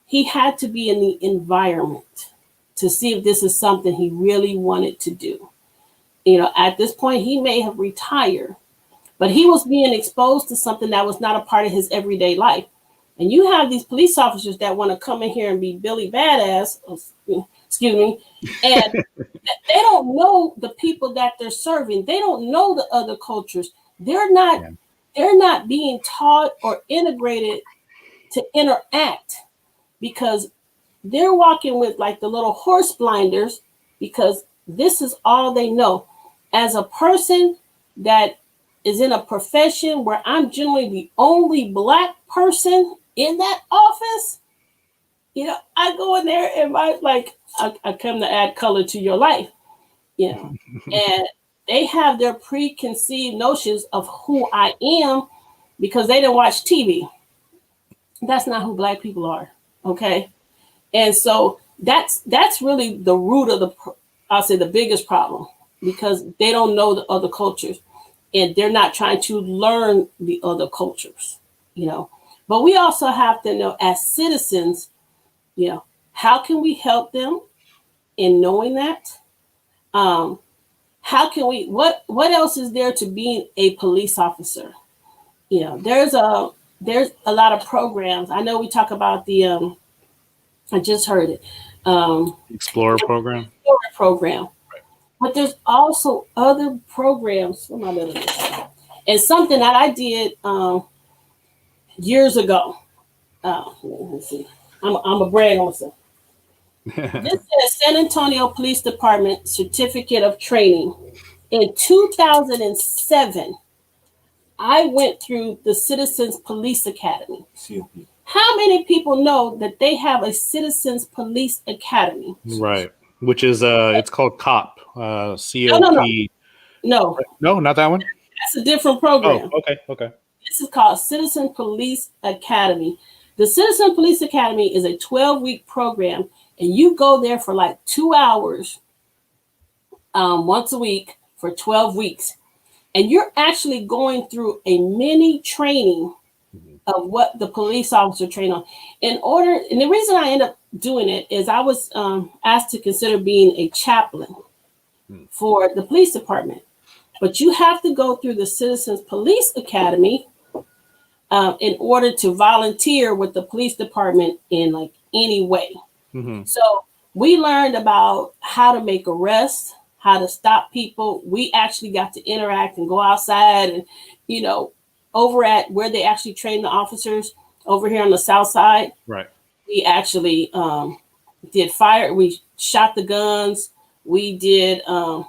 he had to be in the environment to see if this is something he really wanted to do. At this point, he may have retired, but he was being exposed to something that was not a part of his everyday life. And you have these police officers that want to come in here and be Billy Badass, excuse me, and they don't know the people that they're serving. They don't know the other cultures. They're not being taught or integrated to interact because they're walking with the little horse blinders because this is all they know. As a person that is in a profession where I'm generally the only black person in that office, I go in there and I come to add color to your life, and they have their preconceived notions of who I am because they didn't watch TV. That's not who black people are. Okay. And so that's really the root of I'll say the biggest problem because they don't know the other cultures and they're not trying to learn the other cultures, but we also have to know as citizens, how can we help them in knowing that? How can we, what else is there to being a police officer? There's a lot of programs. I know we talk about the, I just heard it. Explorer program. Explorer program. But there's also other programs. And something that I did years ago. Let's see. I'm a brag on myself. This is San Antonio Police Department Certificate of Training. In 2007, I went through the Citizens Police Academy. How many people know that they have a Citizens Police Academy? Right. Which is it's called COP. COP. No, not that one. That's a different program. Oh, okay. This is called Citizen Police Academy. The Citizen Police Academy is a 12-week program, and you go there for 2 hours once a week for 12 weeks. And you're actually going through a mini training of what the police officer trained on. And the reason I ended up doing it is I was asked to consider being a chaplain for the police department. But you have to go through the Citizens Police Academy in order to volunteer with the police department in any way. Mm-hmm. So we learned about how to make arrests, how to stop people. We actually got to interact and go outside and, over at where they actually train the officers over here on the South Side. Right. We actually did fire. We shot the guns. We did a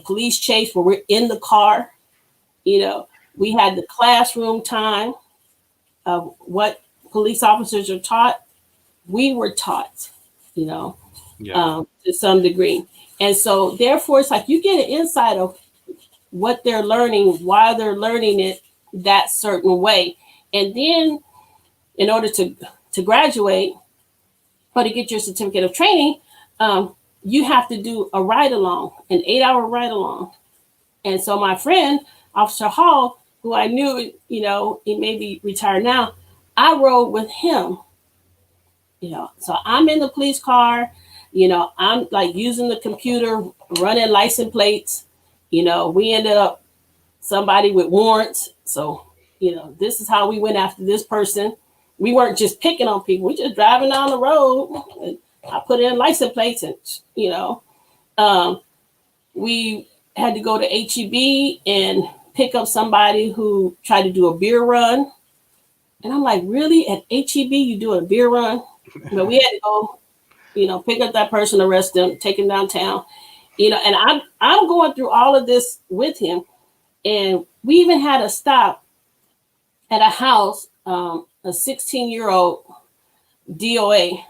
police chase where we're in the car. We had the classroom time of what police officers are taught. We were taught, to some degree. And so therefore, it's you get an insight of what they're learning, why they're learning it that certain way. And then in order to graduate or to get your certificate of training, you have to do a ride-along, an 8-hour ride-along. And so my friend, Officer Hall, who I knew, he may be retired now, I rode with him. So I'm in the police car, I'm using the computer, running license plates. We ended up somebody with warrants. So, this is how we went after this person. We weren't just picking on people. We just driving down the road. And I put in license plates, and um, we had to go to HEB and pick up somebody who tried to do a beer run. And I'm like, really? At HEB, you do a beer run? But we had to go, pick up that person, arrest them, take him downtown. And I'm going through all of this with him. And we even had a stop at a house, a 16-year-old DOA.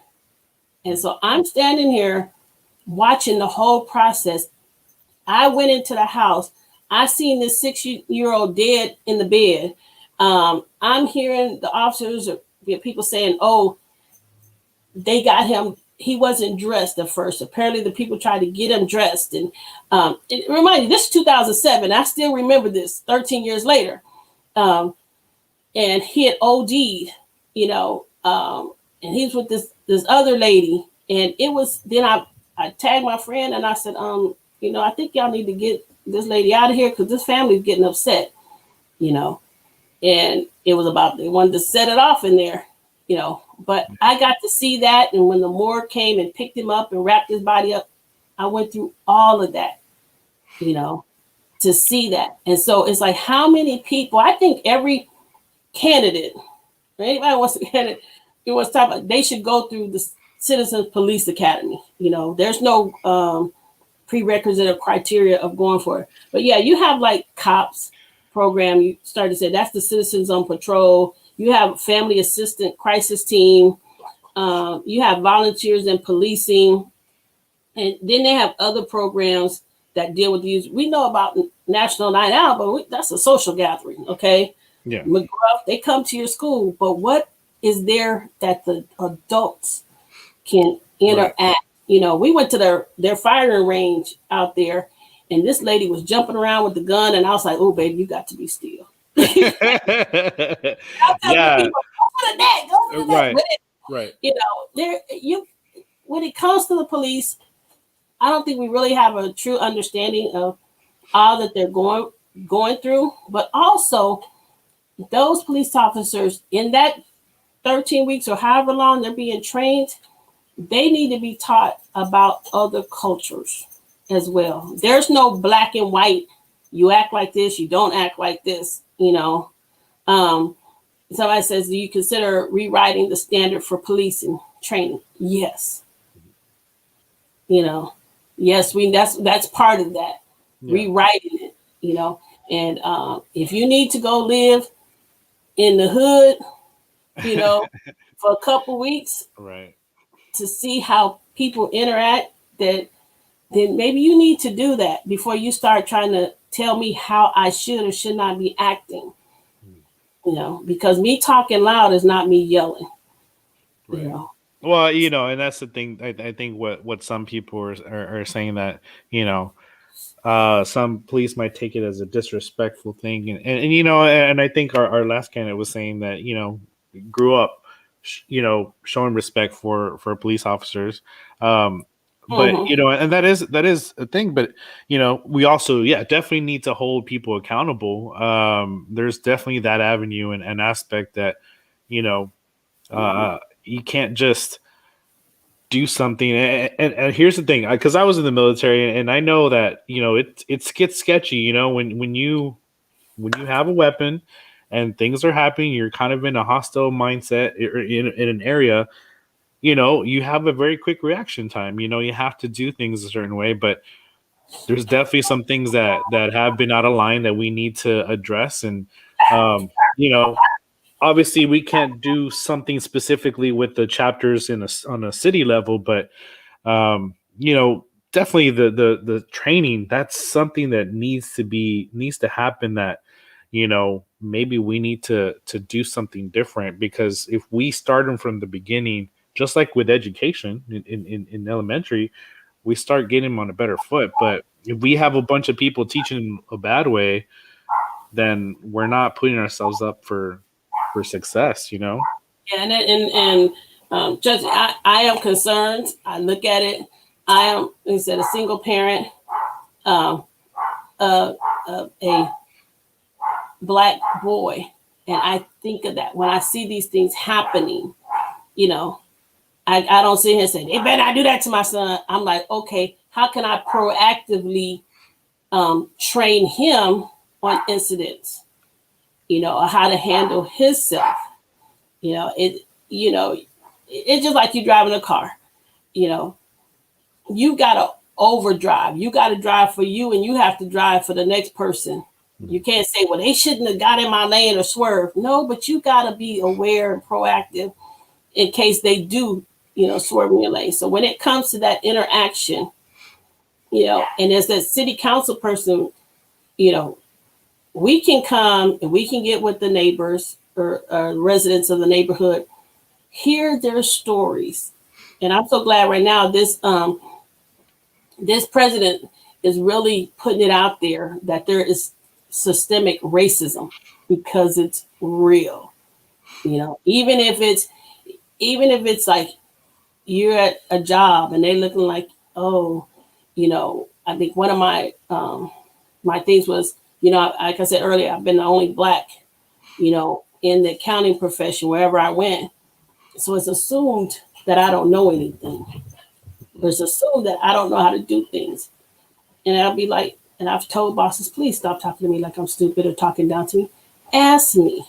And so I'm standing here watching the whole process. I went into the house. I seen this 6-year-old dead in the bed. I'm hearing the officers or people saying, "Oh, they got him. He wasn't dressed at first. Apparently, the people tried to get him dressed." And it remind you, this is 2007. I still remember this 13 years later. And he had OD'd, and he was with this other lady. And it was, then I tagged my friend and I said, I think y'all need to get this lady out of here because this family's getting upset, and it was about, they wanted to set it off in there, but I got to see that. And when the morgue came and picked him up and wrapped his body up, I went through all of that, to see that. And so it's like, how many people, I think every candidate, anybody wants to candidate, wants to talk about, they should go through the Citizens Police Academy. There's no prerequisite or criteria of going for it. But yeah, you have like cops program. You started to say that's the Citizens on Patrol. You have family assistant crisis team. You have volunteers in policing. And then they have other programs that deal with these. We know about National Night Out, but that's a social gathering, okay? Yeah. McGruff, they come to your school, but what is there that the adults can interact? Right. We went to their firing range out there, and this lady was jumping around with the gun, and I was like, "Oh, baby, you got to be still." Yeah. People, go for the neck, go for the neck. Right. When it comes to the police, I don't think we really have a true understanding of all that they're going through, but also those police officers in that 13 weeks or however long they're being trained, they need to be taught about other cultures as well. There's no black and white. You act like this, you don't act like this, Somebody says, do you consider rewriting the standard for policing training? Yes. Yes, that's part of that. Yeah. Rewriting it, and if you need to go live in the hood, for a couple weeks, right, to see how people interact, then maybe you need to do that before you start trying to tell me how I should or should not be acting. Because me talking loud is not me yelling. Right. Well, and that's the thing. I think what some people are saying that, some police might take it as a disrespectful thing. And I think our last candidate was saying that, grew up, showing respect for police officers. But, and that is a thing. But, we also, definitely need to hold people accountable. There's definitely that avenue and aspect that, you can't just do something. And here's the thing, because I was in the military, and I know that it gets sketchy. When you have a weapon and things are happening, you're kind of in a hostile mindset in an area. You have a very quick reaction time. You have to do things a certain way, but there's definitely some things that have been out of line that we need to address. And obviously we can't do something specifically with the chapters on a city level, but definitely the training, that's something that needs to happen, that maybe we need to do something different, because if we start them from the beginning, just like with education in elementary, we start getting them on a better foot. But if we have a bunch of people teaching a bad way, then we're not putting ourselves up for success, Yeah, and Judge, I am concerned. I look at it. I am, like I said, a single parent, a Black boy, and I think of that when I see these things happening. I don't sit here and say, they better not do that to my son. I'm like, okay, how can I proactively train him on incidents, or how to handle himself? It's just like you driving a car. You got to overdrive. You got to drive for you, and you have to drive for the next person. You can't say, well, they shouldn't have got in my lane or swerved. No, but you got to be aware and proactive in case they do, swerve in your lane. So when it comes to that interaction, and as that city council person, we can come and we can get with the neighbors or residents of the neighborhood, hear their stories. And I'm so glad right now this president is really putting it out there that there is systemic racism, because it's real. Even if it's like you're at a job and they looking like, oh, I think one of my things was, like I said earlier, I've been the only Black, in the accounting profession wherever I went. So it's assumed that I don't know anything. It's assumed that I don't know how to do things. And I'll be like, and I've told bosses, please stop talking to me like I'm stupid or talking down to me. Ask me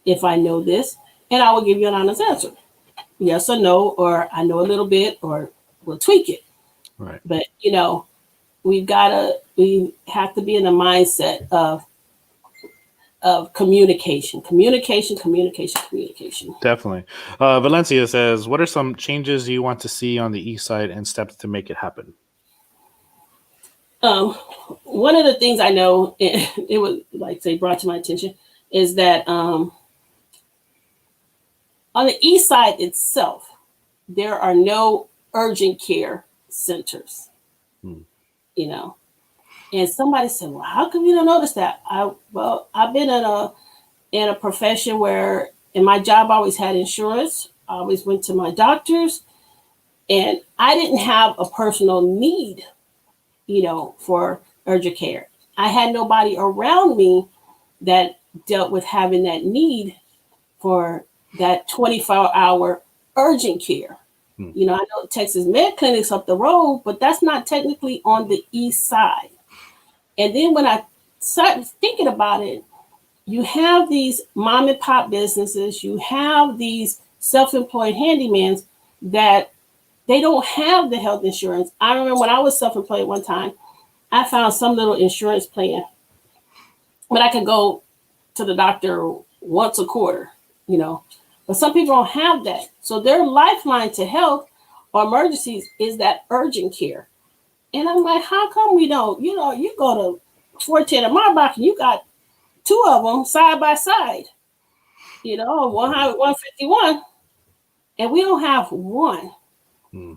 if I know this, and I will give you an honest answer. Yes or no, or I know a little bit, or we'll tweak it. Right. But, we have to be in the mindset of communication. Definitely. Valencia says, what are some changes you want to see on the east side and steps to make it happen? One of the things I know, it was like say brought to my attention, is that on the east side itself, there are no urgent care centers. And somebody said, well, how come you don't notice that? I've been in a profession where in my job I always had insurance. I always went to my doctors, and I didn't have a personal need, for urgent care. I had nobody around me that dealt with having that need for that 24-hour urgent care. I know Texas Med Clinic's up the road, but that's not technically on the east side. And then when I started thinking about it, you have these mom and pop businesses, you have these self-employed handymans that they don't have the health insurance. I remember when I was self-employed one time, I found some little insurance plan, but I could go to the doctor once a quarter, But some people don't have that. So their lifeline to health or emergencies is that urgent care. And I'm like, how come we don't? You go to 410 in Marbach and you got two of them side by side, 100, 151, and we don't have one.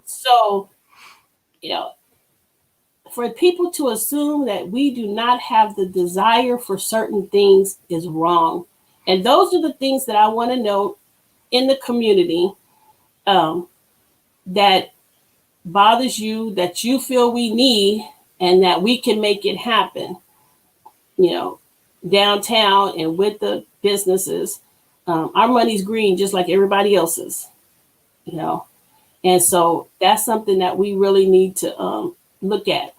So, for people to assume that we do not have the desire for certain things is wrong. And those are the things that I want to know in the community that bothers you, that you feel we need, and that we can make it happen, downtown and with the businesses. Our money's green just like everybody else's, and so that's something that we really need to look at.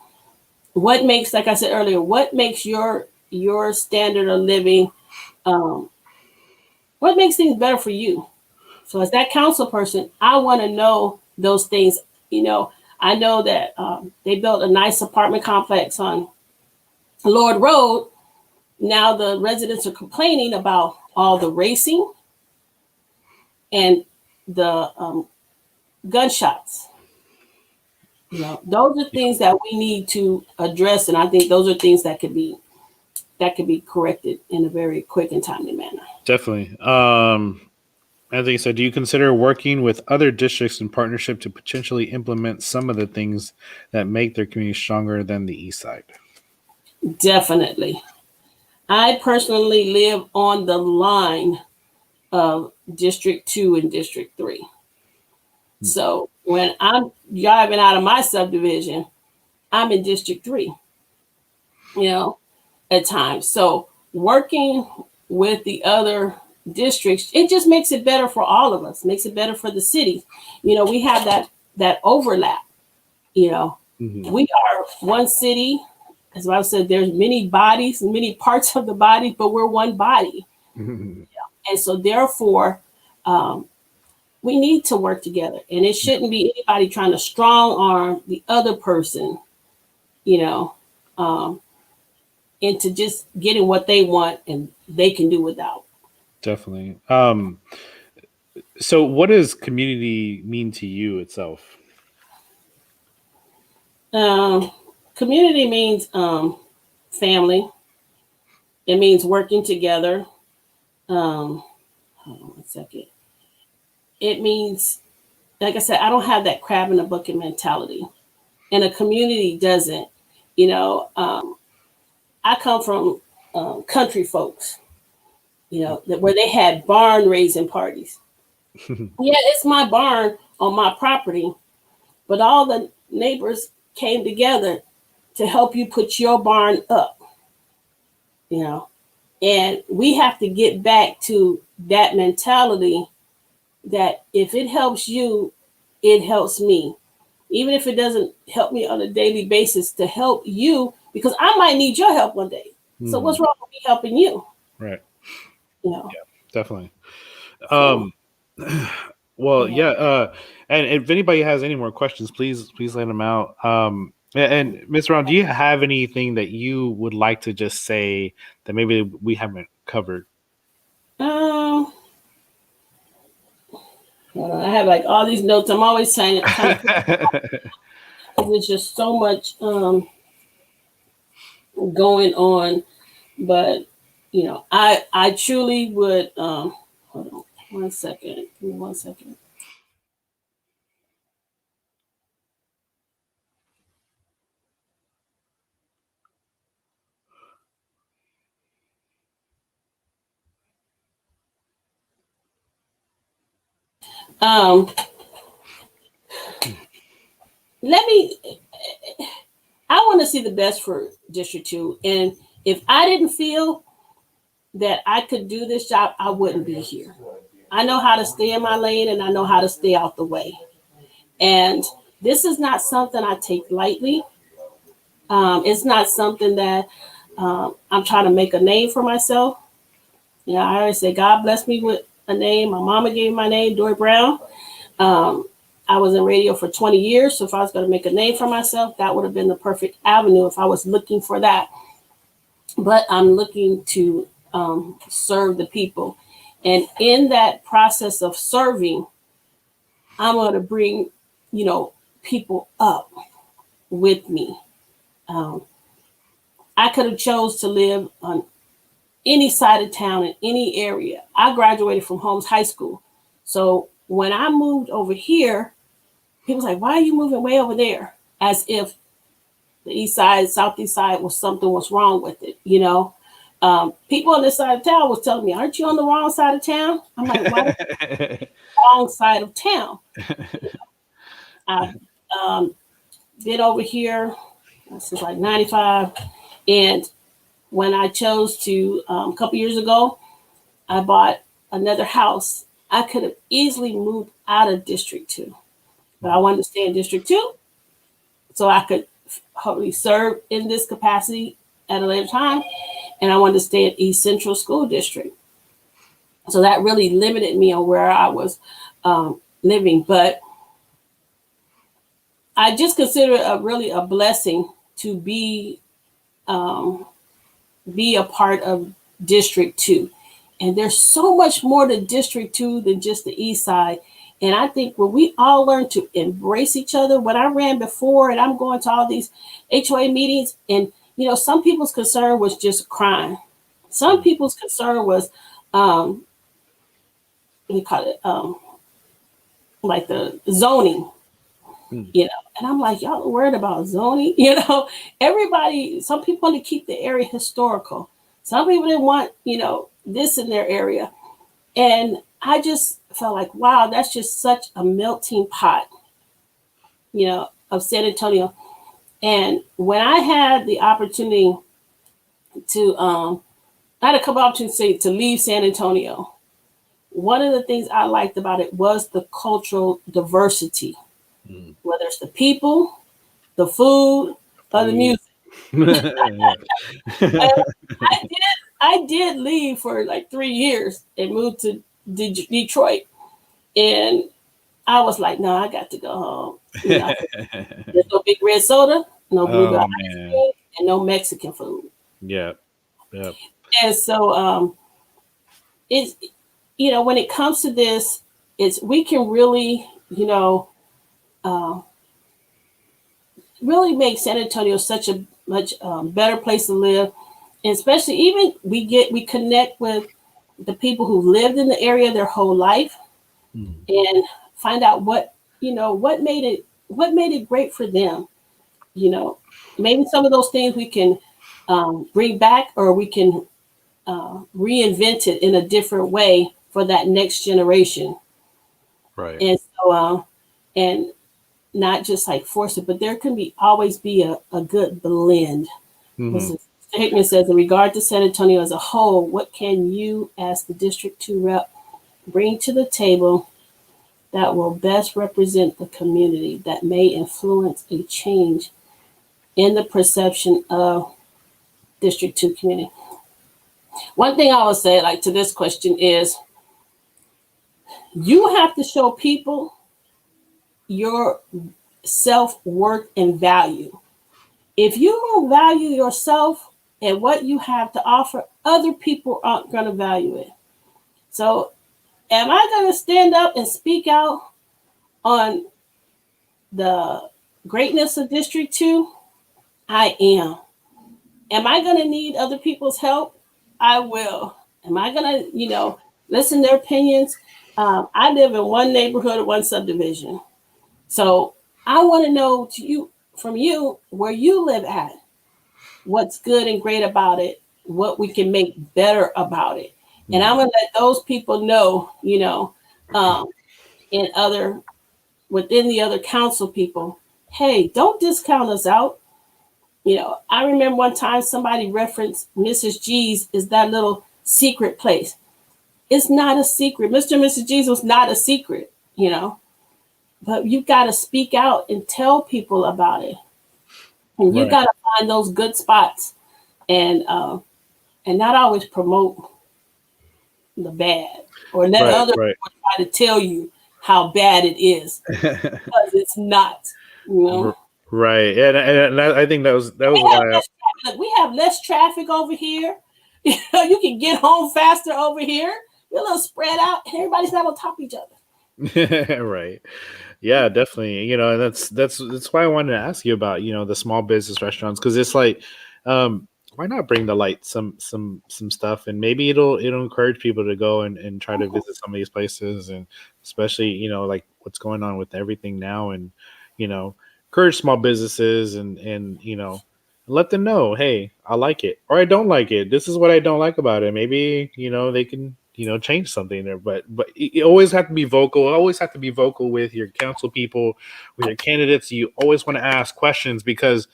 What makes, like I said earlier, what makes your standard of living, what makes things better for you? So as that council person, I want to know those things. I know that they built a nice apartment complex on Lord Road. Now the residents are complaining about all the racing and the gunshots. Those are things that we need to address, and I think those are things that could be corrected in a very quick and timely manner. Definitely. Anthony said, do you consider working with other districts in partnership to potentially implement some of the things that make their community stronger than the east side? Definitely. I personally live on the line of District 2 and District 3. So when I'm driving out of my subdivision, I'm in District 3, at times. So working with the other districts, it just makes it better for all of us, makes it better for the city. We have that overlap. We are one city. As I said, there's many bodies, many parts of the body, but we're one body. And so therefore, we need to work together, and it shouldn't be anybody trying to strong arm the other person, into just getting what they want and they can do without. Definitely. So what does community mean to you itself? Community means family. It means working together. Hold on one second. It means, like I said, I don't have that crab in the bucket mentality, and a community doesn't. I come from country folks, where they had barn raising parties. Yeah, it's my barn on my property, but all the neighbors came together to help you put your barn up. And we have to get back to that mentality that if it helps you, it helps me. Even if it doesn't help me on a daily basis, to help you, because I might need your help one day. So what's wrong with me helping you? Right. Yeah, definitely. So, And if anybody has any more questions, please let them out. And Ms. Brown, do you have anything that you would like to just say that maybe we haven't covered? I have like all these notes. I'm always trying to there's just so much going on, but I truly would hold on 1 second. Give me 1 second. I want to see the best for District 2. And if I didn't feel that I could do this job, I wouldn't be here. I know how to stay in my lane, and I know how to stay out the way. And this is not something I take lightly. It's not something that I'm trying to make a name for myself. I always say, God bless me with a name. My mama gave me my name, Dori Brown. I was in radio for 20 years. So if I was going to make a name for myself, that would have been the perfect avenue if I was looking for that. But I'm looking to serve the people. And in that process of serving, I'm going to bring, people up with me. I could have chose to live on any side of town in any area. I graduated from Holmes High School. So when I moved over here, people was like, why are you moving way over there? As if the east side, southeast side something was wrong with it, people on this side of town was telling me, aren't you on the wrong side of town? I'm like, why wrong side of town? I've been over here since like 95. And when I chose to, a couple years ago, I bought another house. I could have easily moved out of District 2, but I wanted to stay in District 2 so I could hopefully serve in this capacity at a later time. And I wanted to stay at East Central School District. So that really limited me on where I was living. But I just consider it really a blessing to be a part of District 2. And there's so much more to District 2 than just the East Side. And I think when we all learn to embrace each other, when I ran before and I'm going to all these HOA meetings, and some people's concern was just crime. Some people's concern was what do you call it? Like the zoning. And I'm like, y'all are worried about zoning? Everybody, some people want to keep the area historical. Some people didn't want, this in their area. And I just felt like, wow, that's just such a melting pot, of San Antonio. And when I had the opportunity to, I had a couple opportunities to leave San Antonio. one of the things I liked about it was the cultural diversity, Mm. whether it's the people, the food, or the Food. music. I did I did leave for like 3 years and moved to Detroit, and I was like, no, I got to go home. There's no big red soda, no blueberry Oh ice man. cream, and no Mexican food. Yeah. Yeah. And so it's when it comes to this, it's we can really uh, really make San Antonio such a much better place to live, and especially even we connect with the people who lived in the area their whole life Mm. and find out what made it great for them. You know, maybe some of those things we can bring back, or we can reinvent it in a different way for that next generation. Right. And so, and not just like force it, but there can always be a good blend. Hmm. Mr. Hickman says, in regard to San Antonio as a whole, what can you, as the District 2 rep, bring to the table that will best represent the community, that may influence a change in the perception of District 2 community? One thing I would say, like, to this question is, you have to show people your self-worth and value. If you don't value yourself and what you have to offer, other people aren't going to value it. So, am I going to stand up and speak out on the greatness of District 2? I am. Am I going to need other people's help? I will. Am I going to, listen to their opinions? I live in one neighborhood, one subdivision. So I want to know from you where you live at, what's good and great about it, what we can make better about it. And I'm Mm. going to let those people know, um, in other within the other council people, hey, don't discount us out. I remember one time somebody referenced Mrs. G's is that little secret place. It's not a secret. Mr. and Mrs. G's was not a secret, but you've got to speak out and tell people about it. And you Right. got to find those good spots and not always promote the bad or let Right. other Right. people try to tell you how bad it is, because it's not. You know, Right. And I think that was we why have less traffic. Look, we have less traffic over here. You can get home faster over here. We're a little spread out, and everybody's not on top of each other. right. Yeah, definitely. And that's why I wanted to ask you about, the small business restaurants, because it's like, why not bring to light some stuff, and maybe it'll encourage people to go and try to visit some of these places, and especially, like what's going on with everything now, and you know, encourage small businesses, and let them know, hey, I like it or I don't like it. This is what I don't like about it. Maybe, they can, change something there. But you always have to be vocal. Always have to be vocal with your council people, with your candidates. You always want to ask questions, because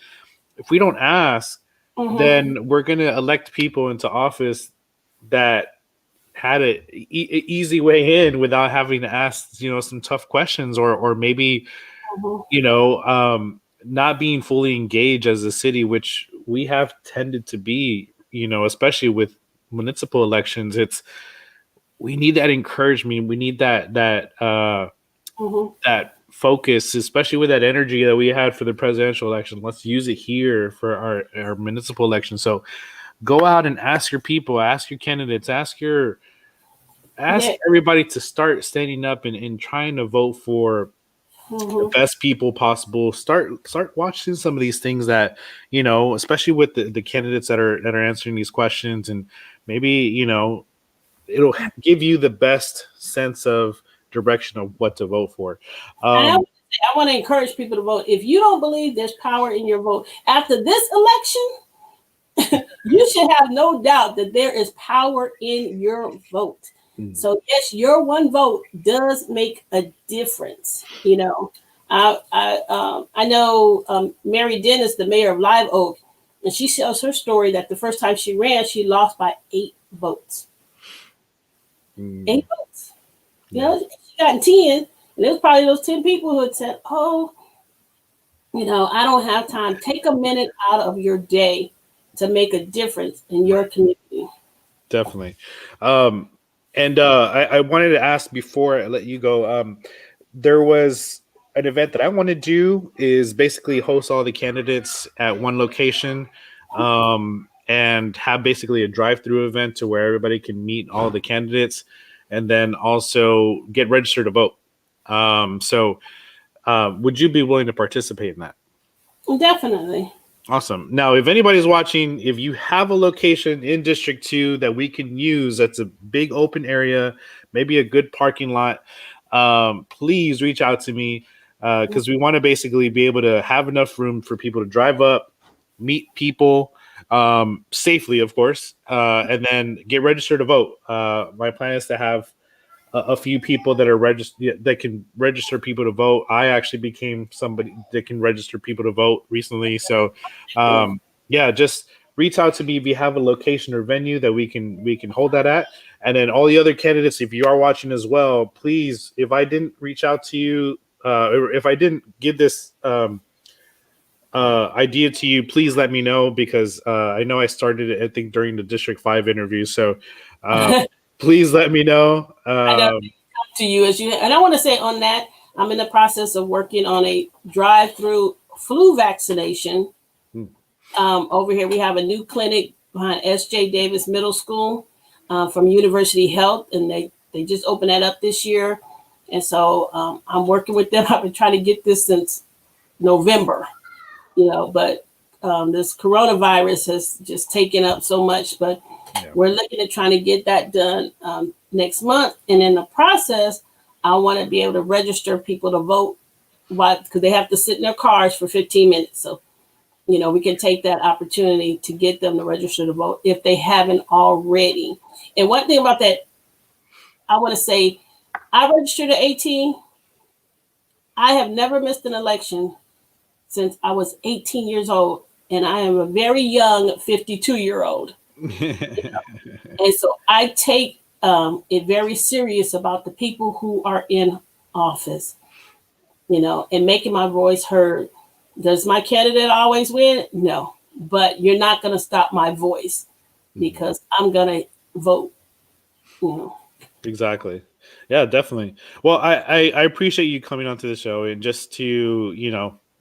if we don't ask, Mm-hmm. then we're going to elect people into office that had a easy way in without having to ask, some tough questions, or maybe, Mm-hmm. not being fully engaged as a city, which we have tended to be, especially with municipal elections. We need that encouragement. We need Mm-hmm. that focus, especially with that energy that we had for the presidential election. Let's use it here for our municipal election. So go out and ask your people, ask your candidates, ask Yeah. everybody to start standing up and trying to vote for the Mm-hmm. best people possible. Start watching some of these things that, especially with the candidates that are answering these questions, and maybe, it'll give you the best sense of direction of what to vote for. And um I want to encourage people to vote. If you don't believe there's power in your vote after this election, you should have no doubt that there is power in your vote. mm, So yes, your one vote does make a difference. I know Mary Dennis, the mayor of Live Oak, and she tells her story that the first time she ran, she lost by 8 votes. Mm, 8 votes. You yeah, know, she got 10, and it was probably those 10 people who had said, "Oh, I don't have time." Take a minute out of your day to make a difference in your right. community. Definitely. Um, and I wanted to ask before I let you go. There was an event that I want to do is basically host all the candidates at one location, and have basically a drive-through event to where everybody can meet all the candidates, and then also get registered to vote. Would you be willing to participate in that? Definitely. Awesome. Now, if anybody's watching, if you have a location in District 2 that we can use, that's a big open area, maybe a good parking lot, please reach out to me, because we want to basically be able to have enough room for people to drive up, meet people safely, of course, and then get registered to vote. My plan is to have a few people that are registered that can register people to vote. I actually became somebody that can register people to vote recently. So, Cool. yeah, just reach out to me if you have a location or venue that we can hold that at. And then all the other candidates, if you are watching as well, please, if I didn't reach out to you, or if I didn't give this idea to you, please let me know, because I know I started it, I think, during the District 5 interview. So uh, I please let me know. know to you as you, and I want to say on that, I'm in the process of working on a drive-through flu vaccination. Over here, we have a new clinic behind S.J. Davis Middle School, from University Health, and they just opened that up this year. And so I'm working with them. I've been trying to get this since November, but this coronavirus has just taken up so much. But Yeah. we're looking at trying to get that done next month. And in the process, I want to be able to register people to vote, because they have to sit in their cars for 15 minutes. So we can take that opportunity to get them to register to vote if they haven't already. And one thing about that, I want to say, I registered at 18. I have never missed an election since I was 18 years old, and I am a very young 52-year-old. And so I take it very serious about the people who are in office, and making my voice heard. Does my candidate always win? No, but you're not going to stop my voice, because I'm going to vote. You know. Exactly. Yeah, definitely. Well, I appreciate you coming onto the show and just to,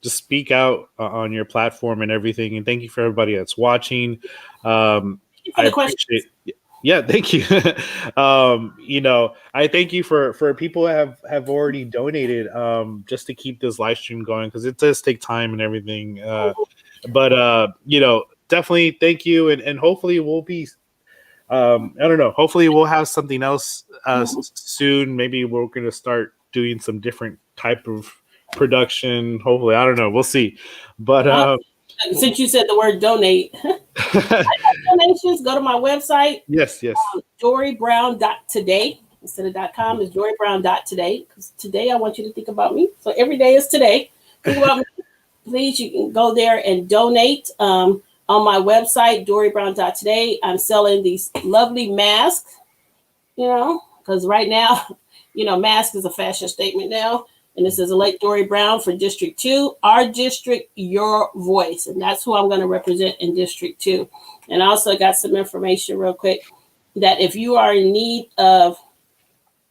just speak out on your platform and everything. And thank you for everybody that's watching. Thank you for I the question. appreciate. Yeah, thank you. I thank you for people who have already donated, just to keep this live stream going, because it does take time and everything. But definitely thank you, and hopefully we'll be. I don't know. Hopefully, we'll have something else soon. Maybe we're going to start doing some different type of production. Hopefully, I don't know. We'll see. But Since you said the word donate, donations, go to my website, yes, yes. dorybrown.today. Instead of .com, is dorybrown.today. Because today I want you to think about me. So every day is today. Think about me. Please, you can go there and donate. On my website, dorybrown.today, I'm selling these lovely masks, because right now, mask is a fashion statement now. And this is elect Dori Brown for District 2. Our district, your voice. And that's who I'm going to represent in District 2. And I also got some information real quick that if you are in need of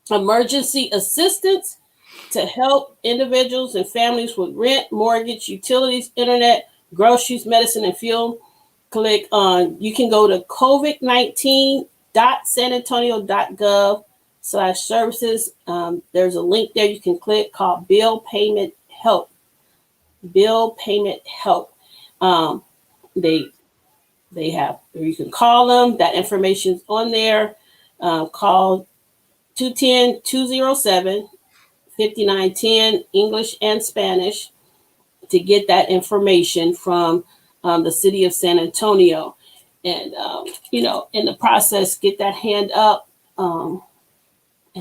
emergency assistance to help individuals and families with rent, mortgage, utilities, internet, groceries, medicine, and fuel, you can go to covid19.sanantonio.gov/services. There's a link there you can click called Bill Payment Help. Bill Payment Help. They have, you can call them. That information's on there. Call 210-207-5910, English and Spanish, to get that information from the city of San Antonio. And, in the process, get that hand up. And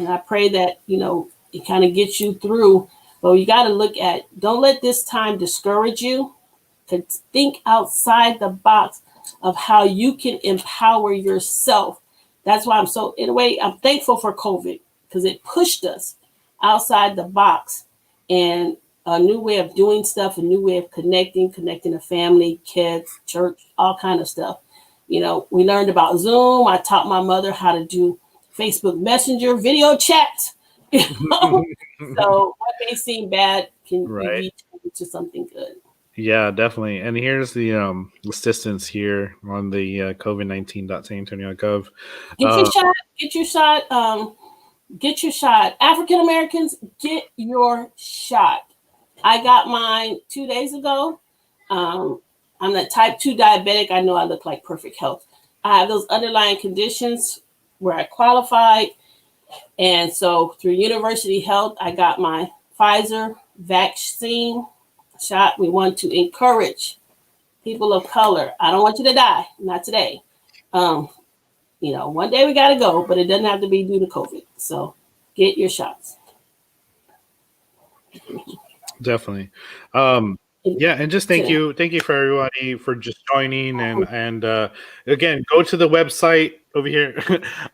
I pray that, it kind of gets you through. But you got to don't let this time discourage you. To think outside the box of how you can empower yourself that's why I'm so, in a way, I'm thankful for COVID because it pushed us outside the box and a new way of doing stuff, a new way of connecting to family, kids, church, all kind of stuff. You know, we learned about Zoom. I taught my mother how to do Facebook Messenger video chats. You know? So what may seem bad can Right. be turned to something good. Yeah, definitely. And here's the assistance here on the COVID-19.sanantonio.gov. Get your shot. Get your shot. Get your shot. African Americans, get your shot. I got mine 2 days ago. I'm a type 2 diabetic. I know I look like perfect health. I have those underlying conditions where I qualified. And so through University Health, I got my Pfizer vaccine shot. We want to encourage people of color. I don't want you to die. Not today. You know, one day we got to go, but it doesn't have to be due to COVID. So get your shots. Definitely. Yeah, and just thank you for everybody for just joining, and again, go to the website over here,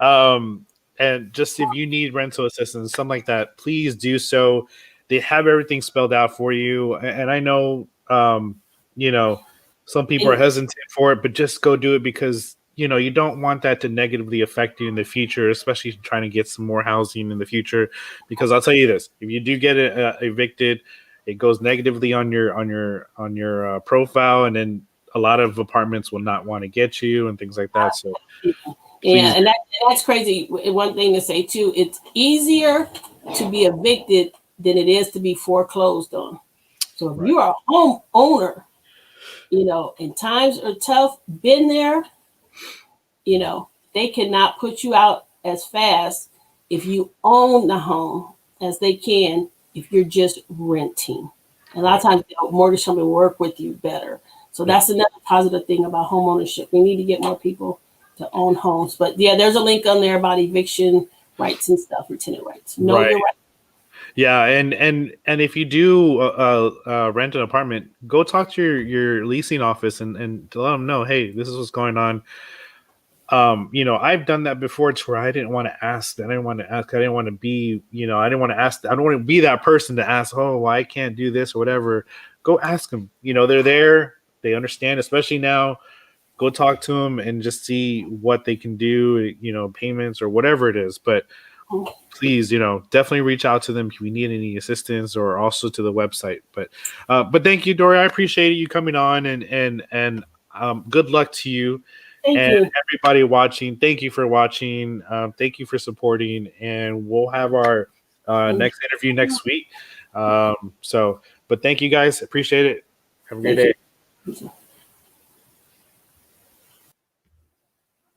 and just if you need rental assistance, something like that, please do so. They have everything spelled out for you, and I know, you know, some people are hesitant for it, but just go do it because you don't want that to negatively affect you in the future, especially trying to get some more housing in the future. Because I'll tell you this: if you do get evicted, it goes negatively on your profile, and then a lot of apartments will not want to get you and things like that. So, yeah, and that's crazy. One thing to say too: it's easier to be evicted than it is to be foreclosed on. So if you are a homeowner, and times are tough, been there, they cannot put you out as fast if you own the home as they can if you're just renting. And a lot of times, mortgage company work with you better. So that's another positive thing about home ownership. We need to get more people to own homes. But yeah, there's a link on there about eviction rights and stuff, tenant rights. Know your rights. Yeah, and if you do rent an apartment, go talk to your leasing office and to let them know, hey, this is what's going on. I've done that before to where I didn't want to ask. I didn't want to be, I didn't want to ask. I don't want to be that person to ask, oh, well, I can't do this or whatever. Go ask them. They're there. They understand, especially now. Go talk to them and just see what they can do, payments or whatever it is. But please, definitely reach out to them if you need any assistance, or also to the website. But thank you, Dori. I appreciate you coming on, and good luck to you. Thank you. Everybody watching, thank you for watching. Thank you for supporting, and we'll have our next interview next week. But thank you guys. Appreciate it. Have a great day.